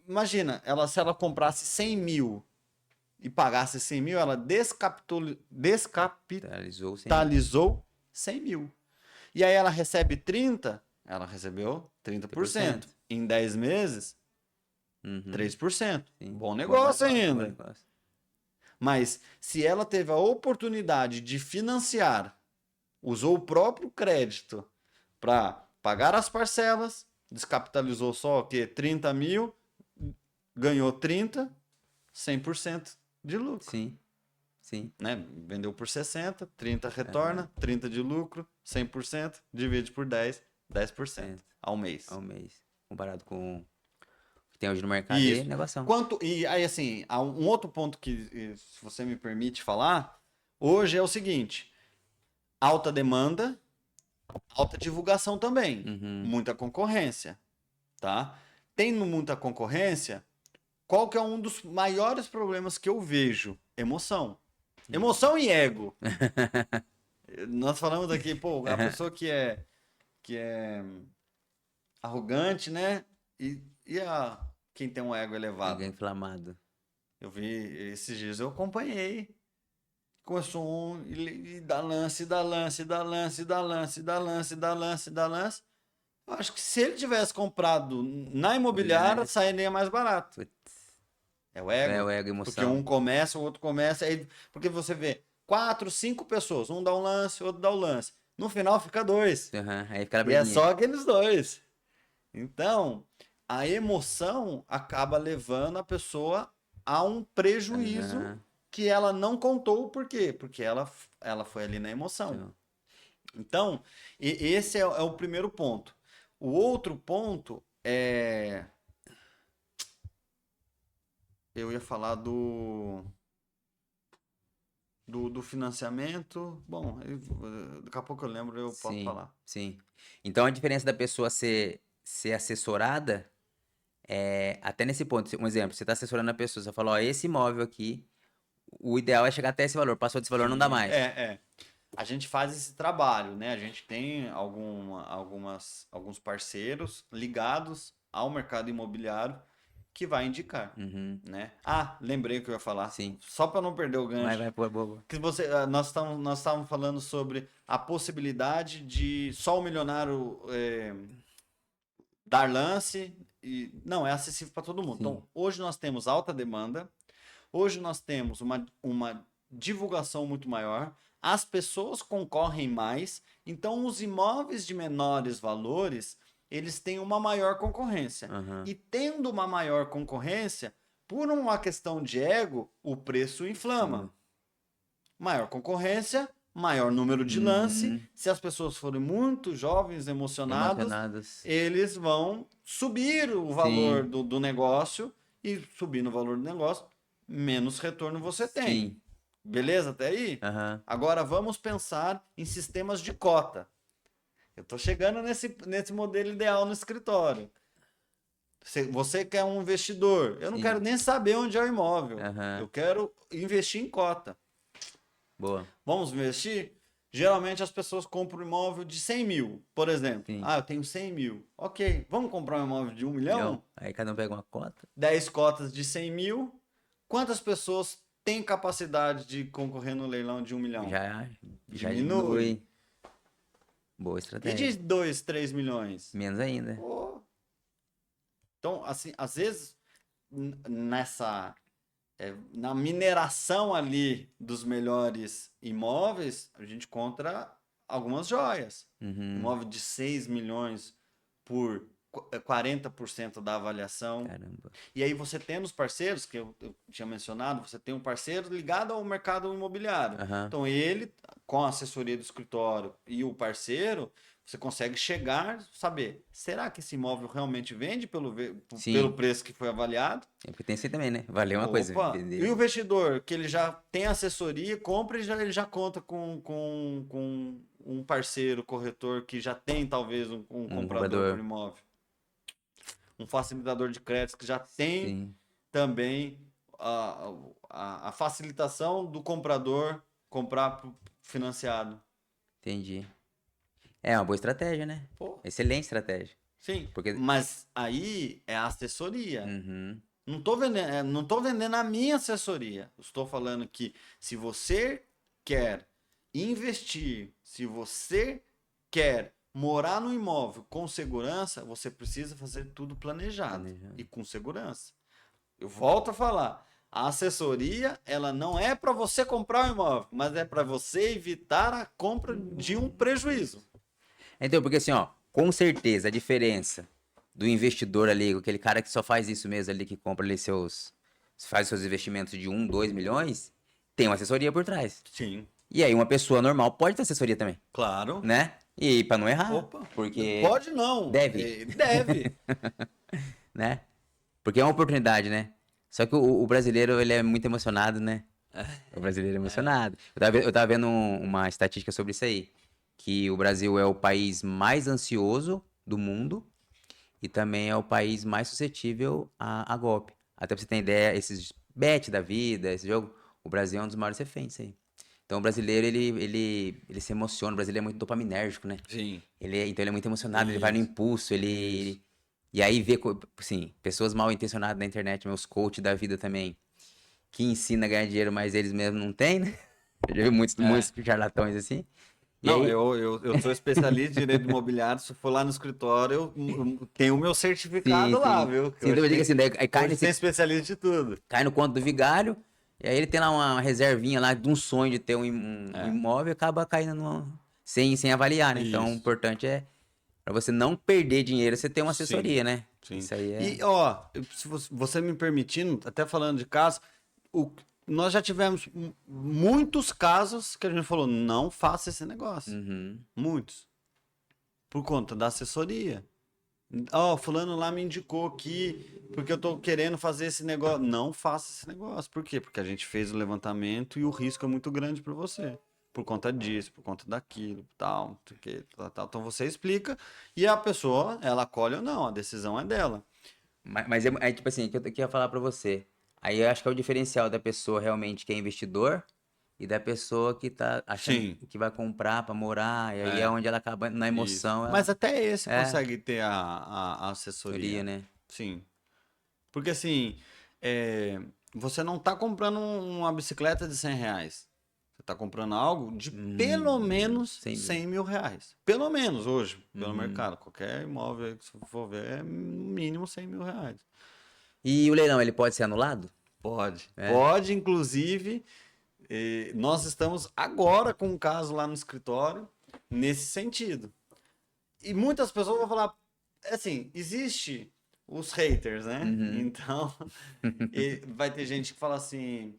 imagina, se ela comprasse 100 mil e pagasse 100 mil, ela Capitalizou 100 mil. descapitalizou 100 mil. E aí ela recebe 30, ela recebeu 30%. 30%. Em 10 meses, Uhum. 3%. Sim. Bom Bom negócio negócio, bom ainda. negócio. Mas se ela teve a oportunidade de financiar, usou o próprio crédito para pagar as parcelas, descapitalizou só o quê? 30 mil, ganhou 30, 100% de lucro. Sim, sim. Né? Vendeu por 60, 30 Aham. retorna, 30 de lucro, 100%, divide por 10, 10% ao mês. ao mês. Comparado com o que tem hoje no mercado, Isso. é negociação. E aí, assim, há um outro ponto que, se você me permite falar, hoje é o seguinte: alta demanda, alta divulgação também, muita concorrência, tá? Tendo muita concorrência, qual que é um dos maiores problemas que eu vejo? Emoção. Emoção e ego. Nós falamos aqui, pô, a pessoa que é arrogante, né? Quem tem um ego elevado? Ninguém inflamado. Eu vi esses dias, eu acompanhei. Começou e dá lance, dá lance, dá lance, dá lance, dá lance, dá lance, dá lance. Eu acho que se ele tivesse comprado na imobiliária, sairia mais barato. Putz. É o ego. É o ego, emoção. Porque um começa, o outro começa. Porque você vê 4, 5 pessoas. Um dá um lance, o outro dá o lance. No final fica 2. Aí fica a E é briguinha. só aqueles 2. Então, a emoção acaba levando a pessoa a um prejuízo que ela não contou. Por quê? Porque ela foi ali na emoção. Então, esse é o primeiro ponto. O outro ponto é... Eu ia falar do financiamento. Bom, daqui a pouco eu lembro, eu posso falar. Sim. Então a diferença da pessoa ser assessorada é até nesse ponto. Um exemplo, você está assessorando a pessoa, você fala, ó, esse imóvel aqui, o ideal é chegar até esse valor. Passou desse valor, não dá mais. A gente faz esse trabalho, né? A gente tem alguns parceiros ligados ao mercado imobiliário que vai indicar, né? Lembrei o que eu ia falar. Sim. Só para não perder o gancho. Vai, bobo. Que nós estávamos falando sobre a possibilidade de só o milionário dar lance e não é acessível para todo mundo. Sim. Então, hoje nós temos alta demanda, hoje nós temos uma divulgação muito maior, as pessoas concorrem mais, então os imóveis de menores valores eles têm uma maior concorrência. E tendo uma maior concorrência, por uma questão de ego, o preço inflama. Maior concorrência, maior número de lance. Se as pessoas forem muito jovens, emocionados, eles vão subir o valor do negócio. E subindo o valor do negócio, menos retorno você tem. Sim. Beleza até aí? Agora vamos pensar em sistemas de cota. Eu estou chegando nesse modelo ideal no escritório. Você que é um investidor, eu não quero nem saber onde é o imóvel. Eu quero investir em cota. Boa. Vamos investir? Geralmente as pessoas compram um imóvel de 100 mil, por exemplo. Eu tenho 100 mil. Ok, vamos comprar um imóvel de 1 milhão? Aí cada um pega uma cota. 10 cotas de 100 mil. Quantas pessoas têm capacidade de concorrer no leilão de 1 milhão? Já diminui. Boa estratégia. E de 2, 3 milhões? Menos ainda. Então, assim, às vezes, na mineração ali dos melhores imóveis, a gente encontra algumas joias. Imóvel de 6 milhões por 40% da avaliação. Caramba. E aí você tem os parceiros, que eu tinha mencionado, você tem um parceiro ligado ao mercado imobiliário. Então ele, com a assessoria do escritório e o parceiro, você consegue saber, será que esse imóvel realmente vende pelo preço que foi avaliado? Porque tem isso aí também, né? Valeu uma coisa. E o investidor, que ele já tem assessoria, compra e ele já conta com um parceiro, corretor, que já tem talvez um comprador por imóvel. Um facilitador de créditos que já tem também a facilitação do comprador comprar financiado. Entendi. É uma boa estratégia, né? Excelente estratégia. Sim, mas aí é a assessoria. Não tô vendendo a minha assessoria. Estou falando que se você quer investir, se você quer morar no imóvel com segurança, você precisa fazer tudo planejado e com segurança. Eu volto a falar, a assessoria, ela não é para você comprar um imóvel, mas é para você evitar a compra de um prejuízo. Então, porque assim, ó, com certeza a diferença do investidor ali, aquele cara que só faz isso mesmo ali, que compra ali faz seus investimentos de 1, 2 milhões, tem uma assessoria por trás. Sim. E aí uma pessoa normal pode ter assessoria também. Claro. Né? E para não errar, Opa, porque pode não. deve, Deve. né? Porque é uma oportunidade, né? Só que o brasileiro, ele é muito emocionado, né? O brasileiro é emocionado. Eu tava vendo uma estatística sobre isso aí, que o Brasil é o país mais ansioso do mundo e também é o país mais suscetível a golpe. Até pra você ter ideia, esses bet da vida, esse jogo, o Brasil é um dos maiores reféns, isso aí. Então o brasileiro, ele se emociona, o brasileiro é muito dopaminérgico, né? Sim. Então ele é muito emocionado, ele vai no Isso. impulso, Isso. e aí vê, assim, pessoas mal intencionadas na internet, meus coaches da vida também, que ensina a ganhar dinheiro, mas eles mesmos não têm, né? Eu já vi É. muitos charlatões assim. E Não, aí, eu sou especialista em direito imobiliário. Se for lá no escritório, eu tenho o meu sim, certificado lá, sim. viu? Que Sim, então eu digo assim, daí, aí hoje tem especialista de tudo. cai no conto do vigário, e aí ele tem lá uma reservinha lá de um sonho de ter um É. imóvel e acaba caindo sem avaliar, né? Então o Isso. importante é, para você não perder dinheiro, você ter uma Sim. assessoria, né? Sim. Isso aí é. E, ó, se você me permitindo, até falando de caso, o, nós já tivemos muitos casos que a gente falou, não faça esse negócio. Uhum. Muitos. Por conta da assessoria. Ó, fulano lá me indicou aqui, porque eu tô querendo fazer esse negócio. Não faça esse negócio. Por quê? Porque a gente fez o levantamento e o risco é muito grande para você. Por conta disso, por conta daquilo, tal, não sei o quê, tal, tal. Então você explica e a pessoa, ela acolhe ou não, a decisão é dela. Mas é tipo assim, que eu queria falar pra você. Aí eu acho que é o diferencial da pessoa realmente que é investidor e da pessoa que tá achando Sim, que vai comprar pra morar. E aí é é, onde ela acaba, na isso. emoção, Mas ela até esse é consegue ter a teoria, assessoria. né? Sim. Porque assim, é, você não está comprando uma bicicleta de R$ 100. Você está comprando algo de pelo menos 100 mil. R$ 100.000. Pelo menos hoje, pelo Uhum. mercado. Qualquer imóvel aí que você for ver é mínimo R$ 100.000. E o leilão, ele pode ser anulado? Pode. É. Pode, inclusive, nós estamos agora com um caso lá no escritório nesse sentido. E muitas pessoas vão falar, assim, existe os haters, né? Uhum. Então, e vai ter gente que fala assim: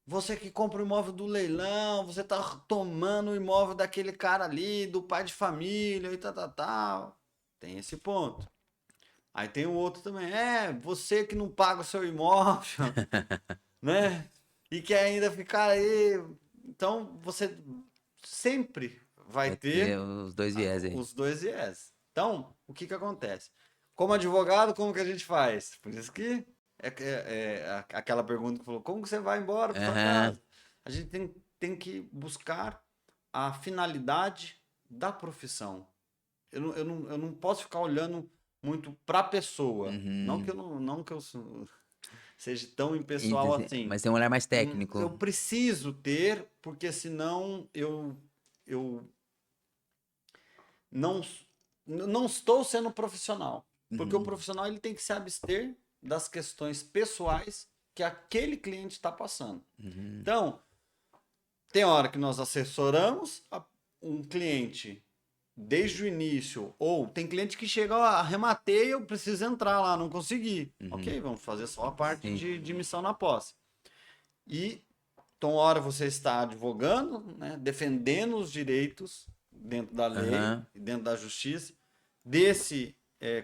você que compra o imóvel do leilão, você tá tomando o imóvel daquele cara ali, do pai de família e tal, tal, tal. Tem esse ponto. Aí tem o outro também: você que não paga o seu imóvel, né? E que ainda ficar aí. Então, você sempre vai Vai ter ter os dois viés aí. os dois viés. Então, o que que acontece? Como advogado, como que a gente faz? Por isso que aquela pergunta que falou, como que você vai embora para sua Aham. casa? A gente tem que buscar a finalidade da profissão. Eu não posso ficar olhando muito para a pessoa. Uhum. Não que eu seja tão impessoal assim. Mas tem um olhar mais técnico. Eu preciso ter, porque senão eu não, não estou sendo profissional. Porque o Uhum. profissional ele tem que se abster das questões pessoais que aquele cliente está passando. Uhum. Então, tem hora que nós assessoramos um cliente desde o início, ou tem cliente que chega, ó, arrematei, eu preciso entrar lá, não consegui. Uhum. Ok, vamos fazer só a parte Sim. de missão na posse. E, então, hora você está advogando, né, defendendo os direitos dentro da lei Aham. e dentro da justiça desse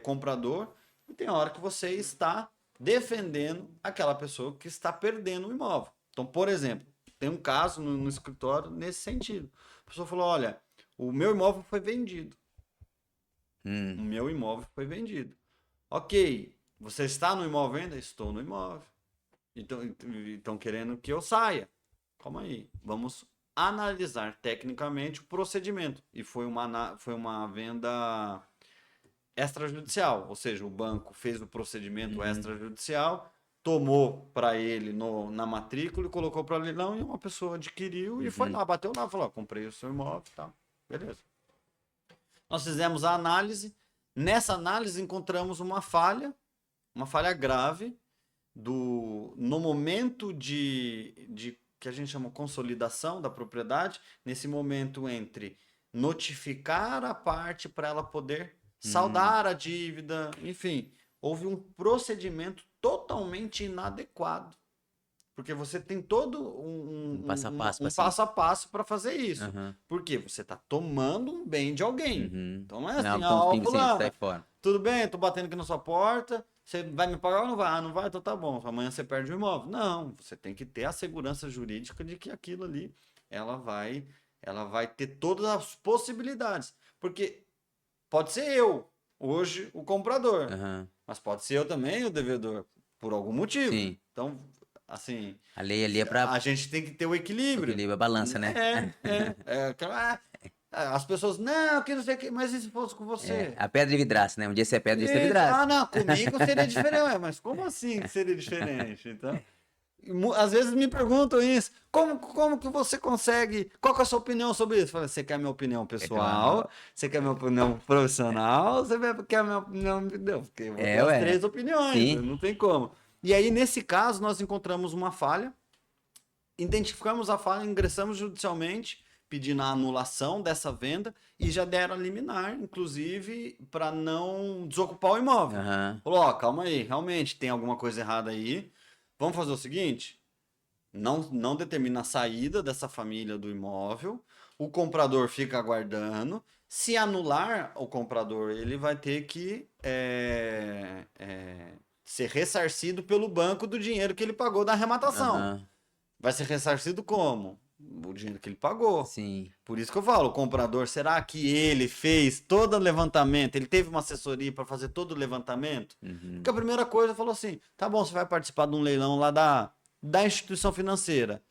comprador, e tem hora que você está defendendo aquela pessoa que está perdendo o imóvel. Então, por exemplo, tem um caso no escritório nesse sentido. A pessoa falou: olha, o meu imóvel foi vendido. O Hum. meu imóvel foi vendido. Ok, você está no imóvel ainda? Estou no imóvel. Então, estão querendo que eu saia. Calma aí, vamos analisar tecnicamente o procedimento. E foi uma venda extrajudicial, ou seja, o banco fez o procedimento Uhum. extrajudicial, tomou para ele na matrícula e colocou para leilão e uma pessoa adquiriu e foi Uhum. lá, bateu lá, falou: comprei o seu imóvel e tal. Beleza. Nós fizemos a análise. Nessa análise encontramos uma falha grave no momento de que a gente chama consolidação da propriedade, nesse momento entre notificar a parte para ela poder Hum. saldar a dívida, enfim, houve um procedimento totalmente inadequado Porque você tem todo Um passo a passo um pra passo a passo para fazer isso. Aham. Porque você tá tomando um bem de alguém. Uhum. Então não é Não é assim, algo tão simples assim, fulano, sai fora. tudo bem, tô batendo aqui na sua porta, você vai me pagar ou não vai? Ah, não vai? Então tá bom, amanhã você perde o imóvel. Não, você tem que ter a segurança jurídica de que aquilo ali, ela vai ter todas as possibilidades. Porque pode ser eu, hoje, o comprador, Aham. mas pode ser eu também o devedor, por algum motivo. Sim. Então, assim, A lei ali é pra a gente tem que ter o equilíbrio. equilíbrio, a balança, né? As pessoas, não, que não sei o que, mas e se fosse com É, você? a pedra de vidraça, né? Um dia você é pedra, um dia você é Isso. vidraça. Ah, não, comigo seria diferente. Ué, mas como assim que seria diferente? Então, às vezes me perguntam isso. Como que você consegue? Qual que é a sua opinião sobre isso? Eu falo, você quer minha opinião pessoal? Você quer minha opinião profissional? Você quer minha opinião? Não, porque eu vou ter É, as ué. 3 opiniões, Sim. não tem como. E aí, nesse caso, nós encontramos uma falha, identificamos a falha, ingressamos judicialmente, pedindo a anulação dessa venda e já deram a liminar, inclusive, para não desocupar o imóvel. Aham. Falou, ó, calma aí, realmente tem alguma coisa errada aí. Vamos fazer o seguinte: não determina a saída dessa família do imóvel, o comprador fica aguardando. Se anular o comprador, ele vai ter que ser ressarcido pelo banco do dinheiro que ele pagou da arrematação. Aham. Vai ser ressarcido como? O dinheiro que ele pagou. Sim. Por isso que eu falo, o comprador, será que ele fez todo o levantamento? Ele teve uma assessoria para fazer todo o levantamento? Uhum. Porque a primeira coisa falou assim: tá bom, você vai participar de um leilão lá da instituição financeira.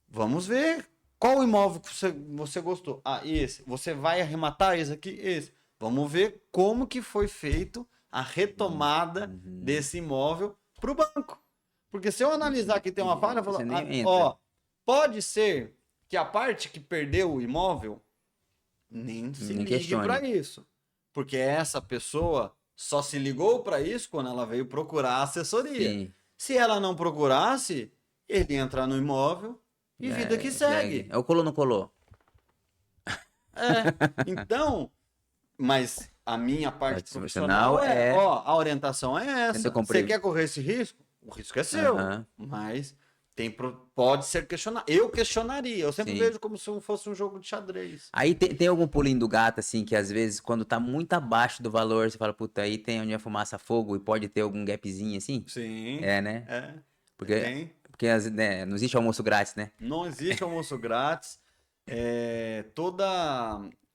Vamos ver qual imóvel que você gostou. Ah, esse. Você vai arrematar esse aqui? Esse. Vamos ver como que foi feito a retomada desse imóvel para o banco. Porque se eu analisar que tem uma falha, eu falo, Você nem entra. ó, pode ser que a parte que perdeu o imóvel nem se Nem ligue questione. para isso. Porque essa pessoa só se ligou para isso quando ela veio procurar a assessoria. Sim. Se ela não procurasse, ele ia entrar no imóvel e vida que segue. É o colou, não colou. Então, mas a minha parte Parte profissional profissional é, é- ó, a orientação é essa. Então, comprei- Você quer correr esse risco? O risco é seu, Aham. mas pode ser questionado. Eu questionaria. Eu sempre Sim. vejo como se fosse um jogo de xadrez. Aí tem algum pulinho do gato, assim, que às vezes, quando tá muito abaixo do valor, você fala, puta, aí tem onde a fumaça fogo e pode ter algum gapzinho assim? Sim. É, né? É. Porque, Tem. porque né, não existe almoço grátis, né? Não existe almoço grátis.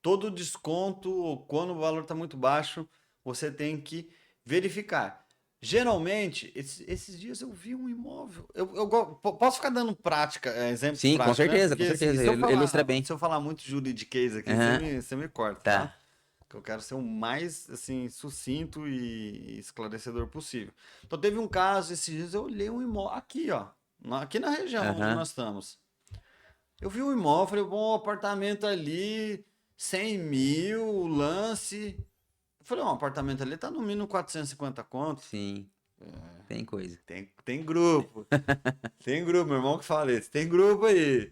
Todo desconto, quando o valor está muito baixo, você tem que verificar. Geralmente, esses dias eu vi um imóvel. Posso ficar dando prática, exemplos Sim, com práticos, né? certeza, Porque, com assim, certeza. se eu falar, Ilustra bem. se eu falar muito juridiquês aqui, Aham. você me corta, Tá. tá? Que eu quero ser o mais assim sucinto e esclarecedor possível. Então teve um caso esses dias eu olhei um imóvel aqui, ó, aqui na região onde Aham. nós estamos. Eu vi um imóvel, falei, bom, apartamento ali, 100 mil, o lance. Eu falei, um apartamento ali tá no mínimo 450 conto. Sim. Tem coisa. Tem grupo. Tem grupo, meu irmão que fala isso. Tem grupo aí.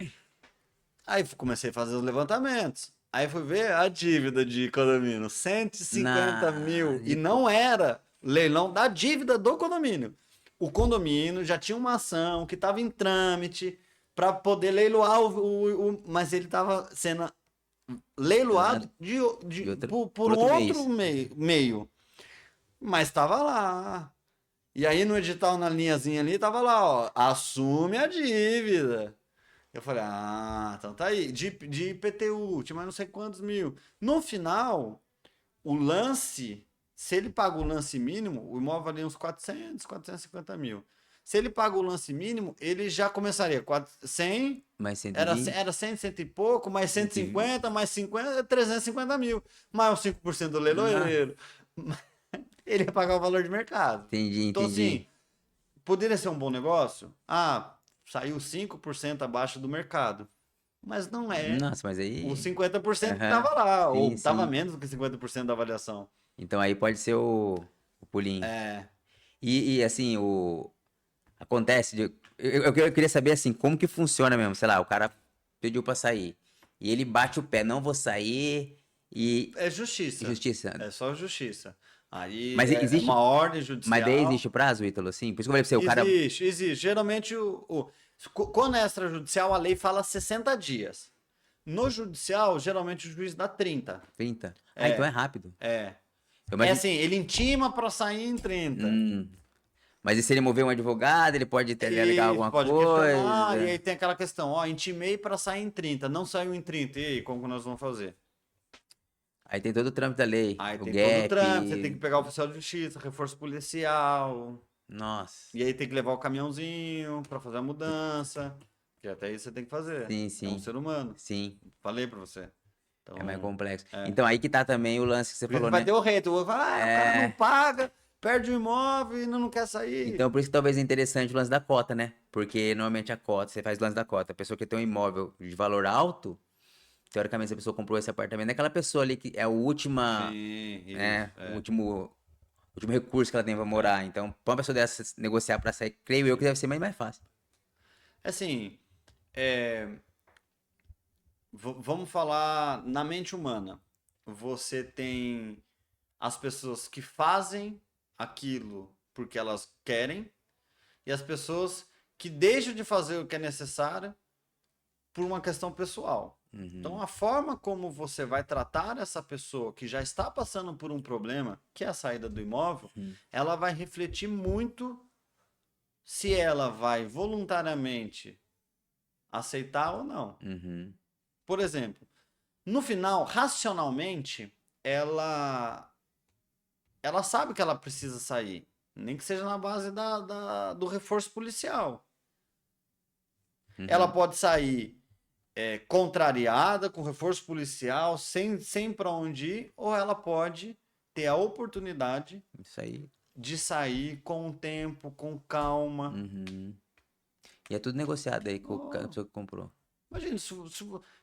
Aí comecei a fazer os levantamentos. Aí fui ver a dívida de condomínio, 150 mil. E não era leilão da dívida do condomínio. O condomínio já tinha uma ação que estava em trâmite para poder leiloar mas ele estava sendo leiloado por um outro meio. Mas estava lá. E aí no edital, na linhazinha ali, tava lá, ó, assume a dívida. Eu falei, então tá aí. De IPTU, tinha mais não sei quantos mil. No final, o lance, se ele paga o lance mínimo, o imóvel valia uns 450 mil. Se ele paga o lance mínimo, ele já começaria 100, Mais 120. era 100, cento e pouco, mais 150, mais 50, 350 mil. Mais os 5% do leiloeiro. Ele ia pagar o valor de mercado. Entendi, Então, entendi. assim, poderia ser um bom negócio? Saiu 5% abaixo do mercado. Mas não é Nossa, mas aí. os 50% que Aham. estava lá, Sim, ou estava sim. menos do que 50% da avaliação. Então aí pode ser o pulinho. É, E assim, acontece eu queria saber assim, como que funciona mesmo, sei lá, o cara pediu pra sair e ele bate o pé, não vou sair e é justiça. justiça. É só justiça. Aí Mas é existe, uma ordem judicial. mas daí existe o prazo, Ítalo, assim? Por isso que eu falei pra você, o cara... Existe. Geralmente, quando é extrajudicial, a lei fala 60 dias. No judicial, geralmente o juiz dá 30. 30? Ah, então é É, rápido. é. Eu É imagino... assim, ele intima pra sair em 30. Mas e se ele mover um advogado, ele pode alegar E alguma pode questionar, e coisa? aí tem aquela questão, ó, intimei pra sair em 30, não saiu em 30, e aí, como que nós vamos fazer? Aí tem todo o trâmite da lei, Aí o tem todo o trâmite, você tem gap... que pegar o oficial de justiça, reforço policial, Nossa. e aí tem que levar o caminhãozinho pra fazer a mudança, que até isso você tem que fazer. Sim, É um sim. ser humano. Sim, Falei pra você. é mais Então, complexo. é. Então aí que tá também o lance que você Por isso falou, vai né? ter o rei. Tu vai falar, o cara não É... paga, perde o imóvel e não quer sair. Então por isso que talvez é interessante o lance da cota, né? Porque normalmente a cota, você faz o lance da cota. A pessoa que tem um imóvel de valor alto, teoricamente se a pessoa comprou esse apartamento, é aquela pessoa ali que é o última, Sim, isso. né? O último recurso que ela tem pra morar. Então, pra uma pessoa dessa negociar pra sair, creio eu que deve ser mais fácil. Assim, é, vamos falar na mente humana. Você tem as pessoas que fazem aquilo porque elas querem e as pessoas que deixam de fazer o que é necessário por uma questão pessoal. Então, a forma como você vai tratar essa pessoa que já está passando por um problema, que é a saída do imóvel, ela vai refletir muito se ela vai voluntariamente aceitar ou não. Uhum. Por exemplo, no final, racionalmente, ela sabe que ela precisa sair, nem que seja na base do reforço policial. Ela Uhum. pode sair contrariada com reforço policial, sem para onde ir, ou ela pode ter a oportunidade Isso aí. de sair com o tempo, com calma. Uhum. E é tudo negociado aí com a Oh, pessoa que comprou. imagina,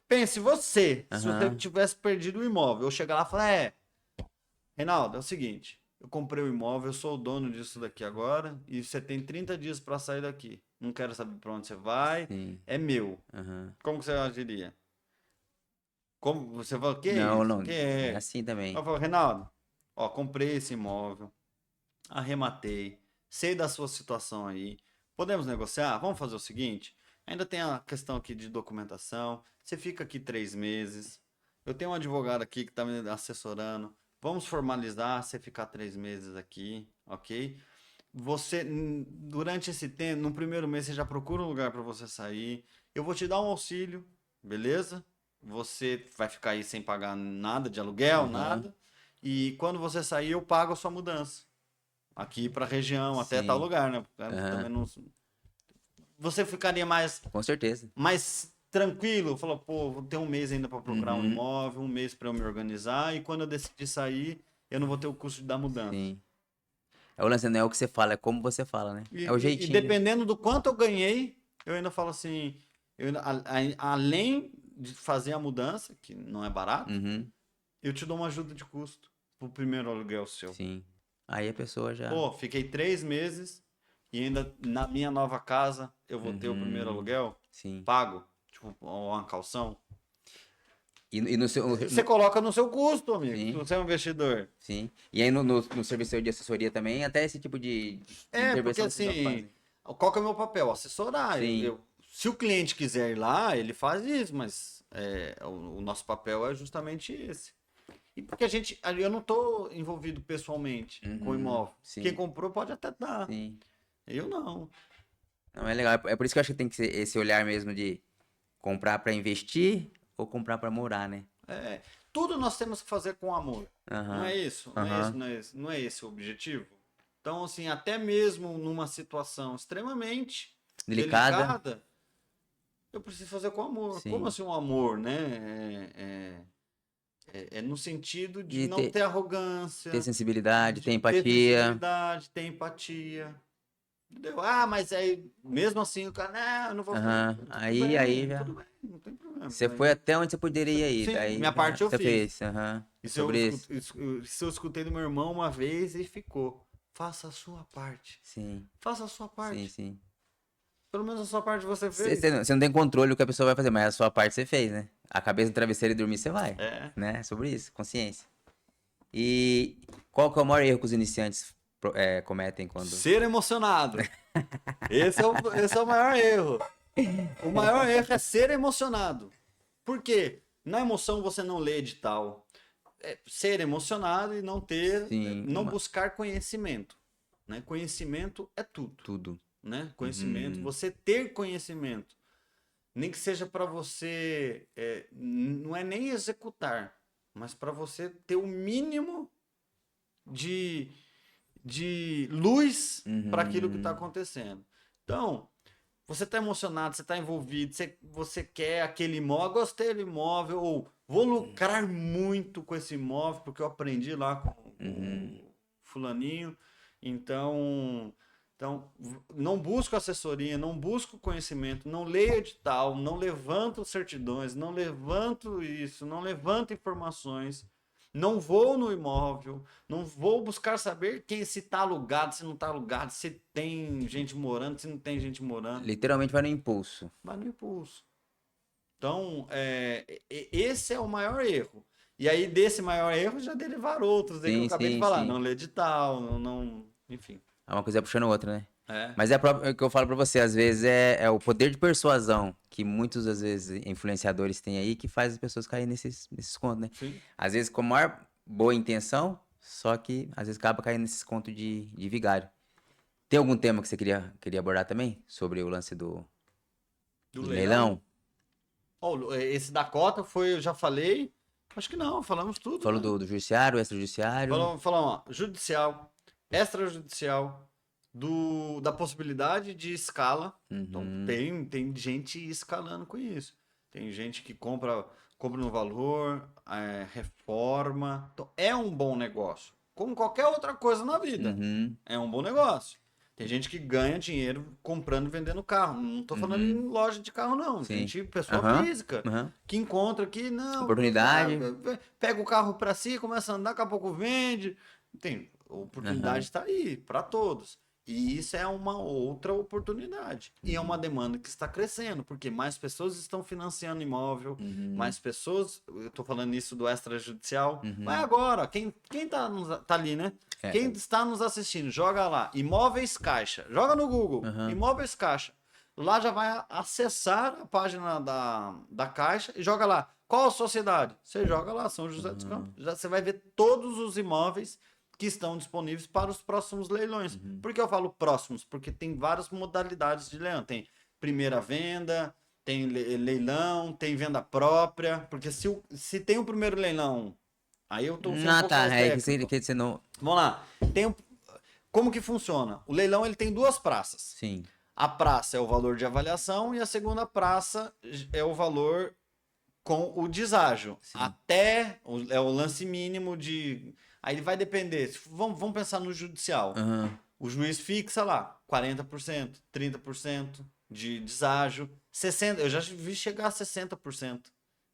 pense você, se você Aham. tivesse perdido o imóvel, eu chegar lá e falar, Reinaldo, é o seguinte, eu comprei o imóvel, eu sou o dono disso daqui agora, e você tem 30 dias para sair daqui. Não quero saber para onde você vai, Sim. é meu. Aham. Como que você agiria? Como você fala, que é Não, isso? não. Que É é? assim também. Eu falo, Reinaldo, ó, comprei esse imóvel, arrematei, sei da sua situação aí. Podemos negociar? Vamos fazer o seguinte: ainda tem a questão aqui de documentação. Você fica aqui 3 meses. Eu tenho um advogado aqui que está me assessorando. Vamos formalizar você ficar 3 meses aqui, ok? Você, durante esse tempo, no primeiro mês, você já procura um lugar para você sair. Eu vou te dar um auxílio, beleza? Você vai ficar aí sem pagar nada de aluguel, Aham. nada. E quando você sair, eu pago a sua mudança aqui para a região, até tal Sim. lugar, né? Porque também Aham. não. Você ficaria Com certeza. mais tranquilo, falou, pô, vou ter um mês ainda para procurar um Uhum. imóvel, um mês para eu me organizar, e quando eu decidir sair, eu não vou ter o custo da mudança. Sim. É o lance, não é o que você fala, é como você fala, né? E, É o e jeitinho, né? dependendo do quanto eu ganhei, eu ainda falo assim, além de fazer a mudança, que não é barato, Uhum. eu te dou uma ajuda de custo pro primeiro aluguel seu. Sim. Aí a pessoa já. Pô, fiquei 3 meses e ainda na minha nova casa eu vou ter o primeiro Uhum. aluguel Sim. pago, tipo, uma calção. E no seu. Você coloca no seu custo, amigo, se Sim, você é um investidor. sim. E aí no serviço de assessoria também, até esse tipo de Porque intervenção vocês já assim, fazem. qual que é o meu papel? Assessorar. Sim. Se o cliente quiser ir lá, ele faz isso, mas o nosso papel é justamente esse. E porque eu não estou envolvido pessoalmente com o Uhum. imóvel. Quem Sim, comprou pode até dar. sim. Eu não. Não, é legal. É por isso que eu acho que tem que ser esse olhar mesmo de comprar pra investir ou comprar pra morar, né? É, tudo nós temos que fazer com amor. Não é Aham. isso? Não é isso? Aham. Não é esse, não é esse o objetivo? Então, assim, até mesmo numa situação extremamente Delicada? delicada, eu preciso fazer com amor. Como Sim. assim um amor, né? É no sentido de De não ter, ter ter arrogância, sensibilidade, ter de ter empatia. sensibilidade, ter empatia. Entendeu? Ah, mas aí, mesmo assim, o cara, não, eu não vou fazer. Aham. Aí já. Tudo bem, não tem problema. Você foi até onde você poderia ir. Sim, Daí minha já. parte eu Você fiz. fez. Aham. Isso eu, Sobre isso? isso eu escutei do meu irmão uma vez e ficou. Faça a sua parte. Sim. Faça a sua Sim, parte. sim. Pelo menos a sua parte você Você fez. você não tem controle do que a pessoa vai fazer, mas a sua parte você fez, né? A cabeça no travesseiro e dormir você vai. É. Né? Sobre isso. Consciência. E qual que é o maior erro que os iniciantes cometem quando... Ser emocionado. Esse é o maior erro. O maior erro é ser emocionado. Por quê? Na emoção você não lê edital. Ser emocionado e não Sim, não buscar conhecimento, né? Conhecimento é tudo, tudo. né? Conhecimento, você ter conhecimento, nem que seja para você, não é nem executar, mas para você ter o mínimo de luz para aquilo que está acontecendo. Então, você está emocionado, você está envolvido, você quer aquele imóvel, "Ah, gostei do imóvel, ou vou lucrar muito com esse imóvel, porque eu aprendi lá com o fulaninho. Então, não busco assessoria, não busco conhecimento, não leio edital, não levanto certidões, não levanto isso, não levanto informações. Não vou no imóvel, não vou buscar saber se está alugado, se não está alugado, se tem gente morando, se não tem gente morando. Literalmente vai no impulso. Vai no impulso. Então, esse é o maior erro. E aí, desse maior erro, já derivaram outros aí que eu Sim, acabei de sim, falar. sim. Não ler edital, enfim. Uma coisa puxando a outra, né? É. Mas é o que eu falo pra você, às vezes é o poder de persuasão que muitos, às vezes, influenciadores têm aí que faz as pessoas caírem nesses contos, né? Sim. Às vezes com a maior boa intenção, só que às vezes acaba caindo nesses contos de vigário. Tem algum tema que você queria abordar também? Sobre o lance Do do leilão? leilão? Ó, esse da cota eu já falei. Acho que não, falamos tudo, Falou né? do judiciário, extrajudiciário. Falamos, ó, judicial, extrajudicial, da possibilidade de escala. Então, tem gente escalando com isso. Tem gente que compra no valor, reforma. Então, é um bom negócio. Como qualquer outra coisa na vida. Uhum. É um bom negócio. Tem gente que ganha dinheiro comprando e vendendo carro. Não tô falando em loja de carro, não. Sim. Gente, pessoa Aham, física, aham. que encontra aqui, não. Oportunidade. Pega o carro para si, começa a andar, daqui a pouco vende. Tem, a oportunidade está aí para todos. E isso é uma outra oportunidade. E é uma demanda que está crescendo, porque mais pessoas estão financiando imóvel, mais pessoas. Eu estou falando isso do extrajudicial. Vai agora, quem tá ali, né? Quem está nos assistindo, joga lá, Imóveis Caixa. Joga no Google, Imóveis Caixa. Lá já vai acessar a página da Caixa e joga lá. Qual a sociedade? Você joga lá, São José dos Campos. Já você vai ver todos os imóveis que estão disponíveis para os próximos leilões. Por que eu falo próximos? Porque tem várias modalidades de leilão. Tem primeira venda, tem leilão, tem venda própria. Porque se tem o primeiro leilão, aí eu estou sendo um pouco mais técnico. Que você não... Vamos lá. Como que funciona? O leilão ele tem duas praças. Sim. A praça é o valor de avaliação e a segunda praça é o valor com o deságio. Até é o lance mínimo de... Aí ele vai depender. Vamos pensar no judicial. O juiz fixa lá 40%, 30% de deságio, 60%. Eu já vi chegar a 60%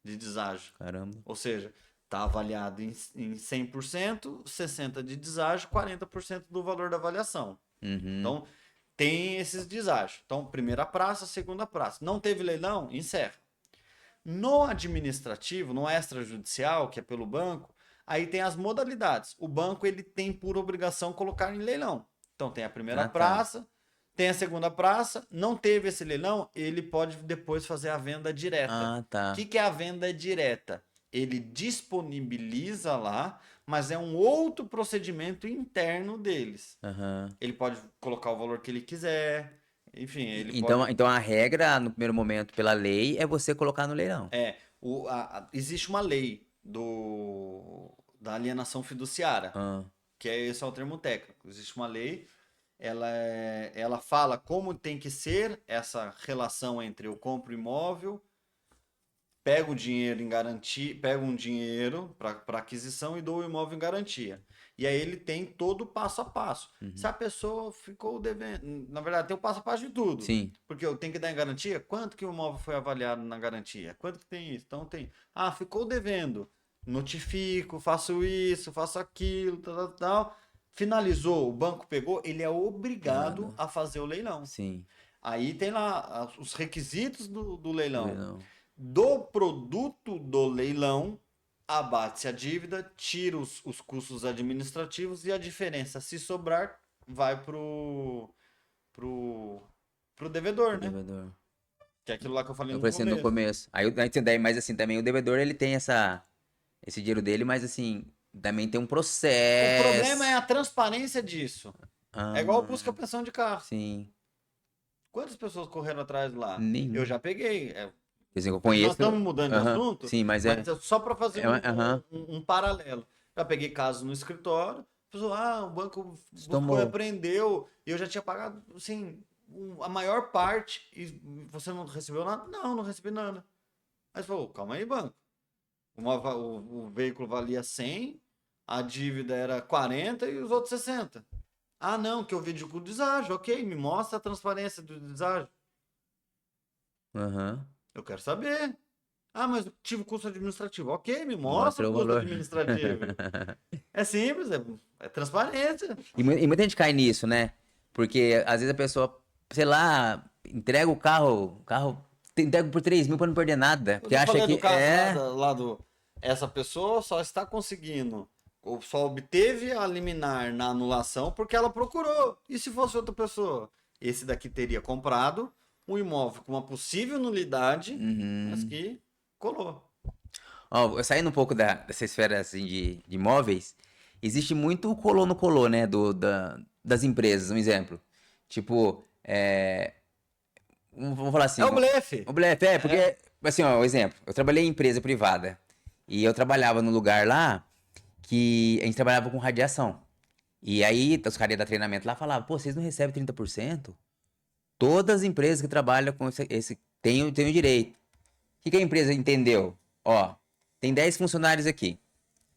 de deságio. Caramba. Ou seja, está avaliado em 100%, 60% de deságio, 40% do valor da avaliação. Então, tem esses deságios. Então, primeira praça, segunda praça. Não teve leilão? Encerra. No administrativo, no extrajudicial, que é pelo banco, aí tem as modalidades. O banco ele tem por obrigação colocar em leilão. Então tem a primeira praça, tem a segunda praça, não teve esse leilão, ele pode depois fazer a venda direta. O que é a venda direta? Ele disponibiliza lá, mas é um outro procedimento interno deles. Ele pode colocar o valor que ele quiser, enfim, ele pode... Então a regra, no primeiro momento, pela lei, é você colocar no leilão. Existe uma lei da alienação fiduciária, que esse é o termo técnico. Existe uma lei, ela fala como tem que ser essa relação entre eu compro imóvel, pego o dinheiro em garantia, pego um dinheiro para aquisição e dou o imóvel em garantia. E aí ele tem todo o passo a passo. Se a pessoa ficou devendo... Na verdade, tem o passo a passo de tudo. Sim. Porque eu tenho que dar em garantia. Quanto que o imóvel foi avaliado na garantia? Quanto que tem isso? Então tem... ficou devendo. Notifico, faço isso, faço aquilo, tal. Finalizou, o banco pegou, ele é obrigado a fazer o leilão. Sim. Aí tem lá os requisitos do leilão. Do produto do leilão, abate-se a dívida, tira os custos administrativos e a diferença, se sobrar, vai pro devedor, né? Devedor. Que é aquilo lá que eu falei Eu no falei assim no começo. começo. Aí, daí, mas assim, também o devedor, ele tem esse dinheiro dele, mas assim, também tem um O problema é processo. a transparência disso. É igual busca Ah, pensão de carro. sim. Quantas pessoas correram atrás lá? Eu Nenhum. já peguei. Quer dizer, eu Nós conheço. estamos mudando de Aham. assunto, Sim, mas mas é só para fazer Aham. um paralelo. Já peguei casos no escritório, a pessoa, o banco Se buscou e tomou. apreendeu, e eu já tinha pagado, assim, a maior parte, e você não recebeu nada? Não, não recebi nada. Aí você falou, calma aí, banco. O veículo valia 100, a dívida era 40 e os outros 60. Ah, não, que eu vi de deságio. Ok, me mostra a transparência do deságio. Aham. Eu quero saber. Ah, mas eu tive custo administrativo. Ok, me mostra Mostra o o custo valor. administrativo. É simples, é transparência. E muita gente cai nisso, né? Porque às vezes a pessoa, sei lá, entrega o carro entrega por 3 mil pra não perder nada. Eu Porque te acha falei que do caso lá, é. essa pessoa só está conseguindo, ou só obteve a liminar na anulação porque ela procurou. E se fosse outra pessoa? Esse daqui teria comprado um imóvel com uma possível nulidade, mas Uhum. que colou. Ó, eu saindo um pouco dessa esfera assim, de imóveis, existe muito o colô no colô, né? Das empresas, um exemplo. Tipo, vamos falar É assim, o blefe. o blefe, É. porque, assim, ó, um exemplo. Eu trabalhei em empresa privada e eu trabalhava num lugar lá que a gente trabalhava com radiação. E aí, os caras da treinamento lá falavam, pô, vocês não recebem 30%? Todas as empresas que trabalham com esse têm o direito. O que a empresa entendeu? Ó, tem 10 funcionários aqui.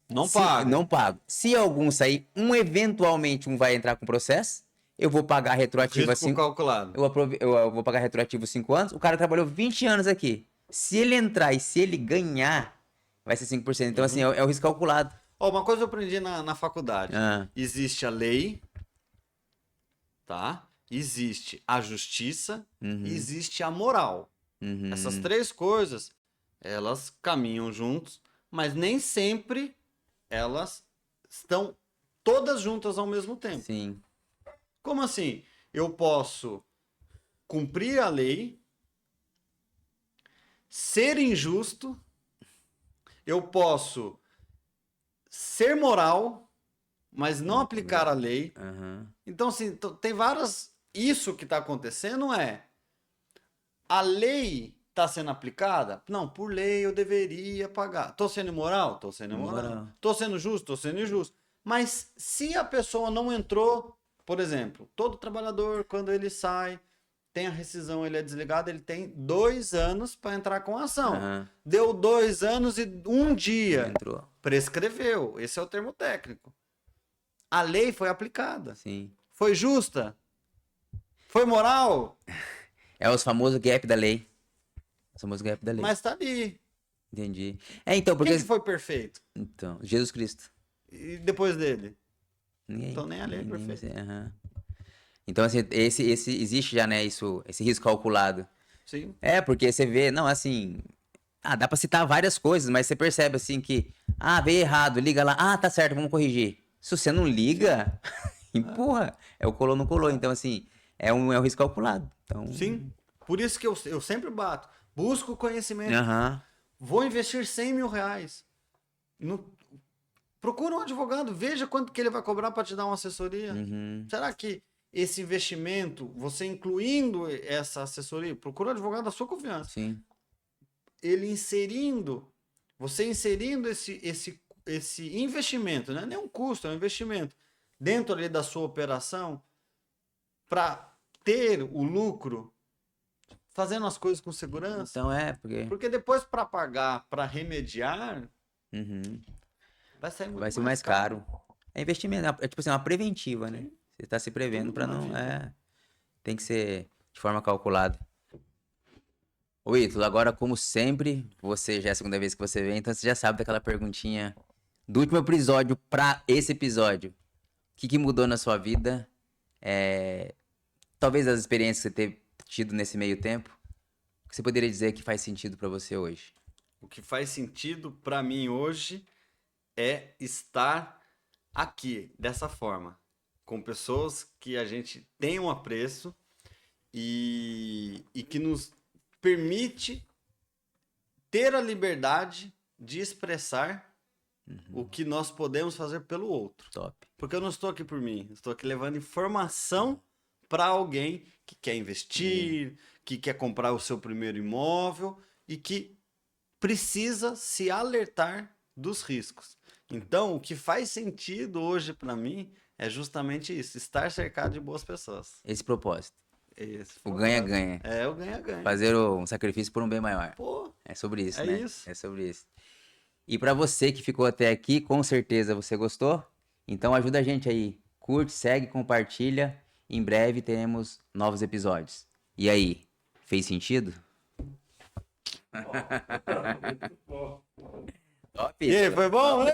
Não Se pago. não pago. Se algum sair, eventualmente um vai entrar com processo, eu vou pagar retroativo Risco assim, calculado. eu vou pagar retroativo 5 anos. O cara trabalhou 20 anos aqui. Se ele entrar e se ele ganhar, vai ser 5%. Então, assim, Uhum. é o risco calculado. Ó, uma coisa eu aprendi na faculdade. Ah, Existe a lei, tá? Existe a justiça e uhum, existe a moral. Essas uhum, três coisas, elas caminham juntos, mas nem sempre elas estão todas juntas ao mesmo tempo. sim. Como assim? Eu posso cumprir a lei, ser injusto, eu posso ser moral, mas não aplicar a lei. Aham, Então, assim, tem várias. Isso que está acontecendo é a lei está sendo aplicada? Não, por lei eu deveria pagar. Estou sendo imoral? Estou sendo imoral. moral. Estou sendo justo? Estou sendo injusto. Mas se a pessoa não entrou, por exemplo, todo trabalhador, quando ele sai, tem a rescisão, ele é desligado, ele tem 2 anos para entrar com a ação. Aham, Deu 2 anos e um não dia. entrou. Prescreveu. Esse é o termo técnico. A lei foi aplicada. Sim. Foi justa? Foi moral? É os famosos gap da lei. O famoso gap da lei. Mas tá ali. Entendi. Então, porque. Quem que foi perfeito? Então, Jesus Cristo. E depois dele? Ninguém. Então nem a lei é Nem perfeita. você. Aham. Então, assim, existe já, né, esse risco calculado. Sim. É, porque você vê, não, assim. Ah, dá pra citar várias coisas, mas você percebe, assim, que. Ah, veio errado, liga lá. Ah, tá certo, vamos corrigir. Se você não liga, empurra. É o colou, não colou. Então, assim, é um risco calculado. Então. Sim. Por isso que eu sempre bato. Busco conhecimento. Aham. Vou investir 100 mil reais. Procura um advogado. Veja quanto que ele vai cobrar para te dar uma assessoria. Uhum. Será que esse investimento, você incluindo essa assessoria, procura um advogado da sua confiança. Sim. Ele inserindo, você inserindo esse investimento, não é nem um custo, é um investimento dentro ali da sua operação para ter o lucro, fazendo as coisas com segurança. Então porque. Porque depois para pagar, para remediar, Uhum. vai sair muito Vai ser mais caro. É investimento, é tipo assim, uma preventiva, né? Sim. Você tá se prevendo Tudo pra na não. vida. Tem que ser de forma calculada. Ô, Ítalo, agora, como sempre, você já é a segunda vez que você vem, então você já sabe daquela perguntinha do último episódio pra esse episódio. O que mudou na sua vida? Talvez as experiências que você teve tido nesse meio tempo. O que você poderia dizer que faz sentido pra você hoje? O que faz sentido para mim hoje é estar aqui dessa forma, com pessoas que a gente tem um apreço e que nos permite ter a liberdade de expressar o que nós podemos fazer pelo outro. Top. Porque eu não estou aqui por mim, eu estou aqui levando informação para alguém que quer investir, que quer comprar o seu primeiro imóvel e que precisa se alertar dos riscos. Então, o que faz sentido hoje para mim é justamente isso, estar cercado de boas pessoas. Esse propósito. Esse O foi ganha-ganha. É o ganha-ganha. Fazer um sacrifício por um bem maior. Pô, É sobre isso, é né? isso. É sobre isso. E para você que ficou até aqui, com certeza você gostou. Então ajuda a gente aí. Curte, segue, compartilha. Em breve teremos novos episódios. E aí, fez sentido? Top. E aí, foi bom, né?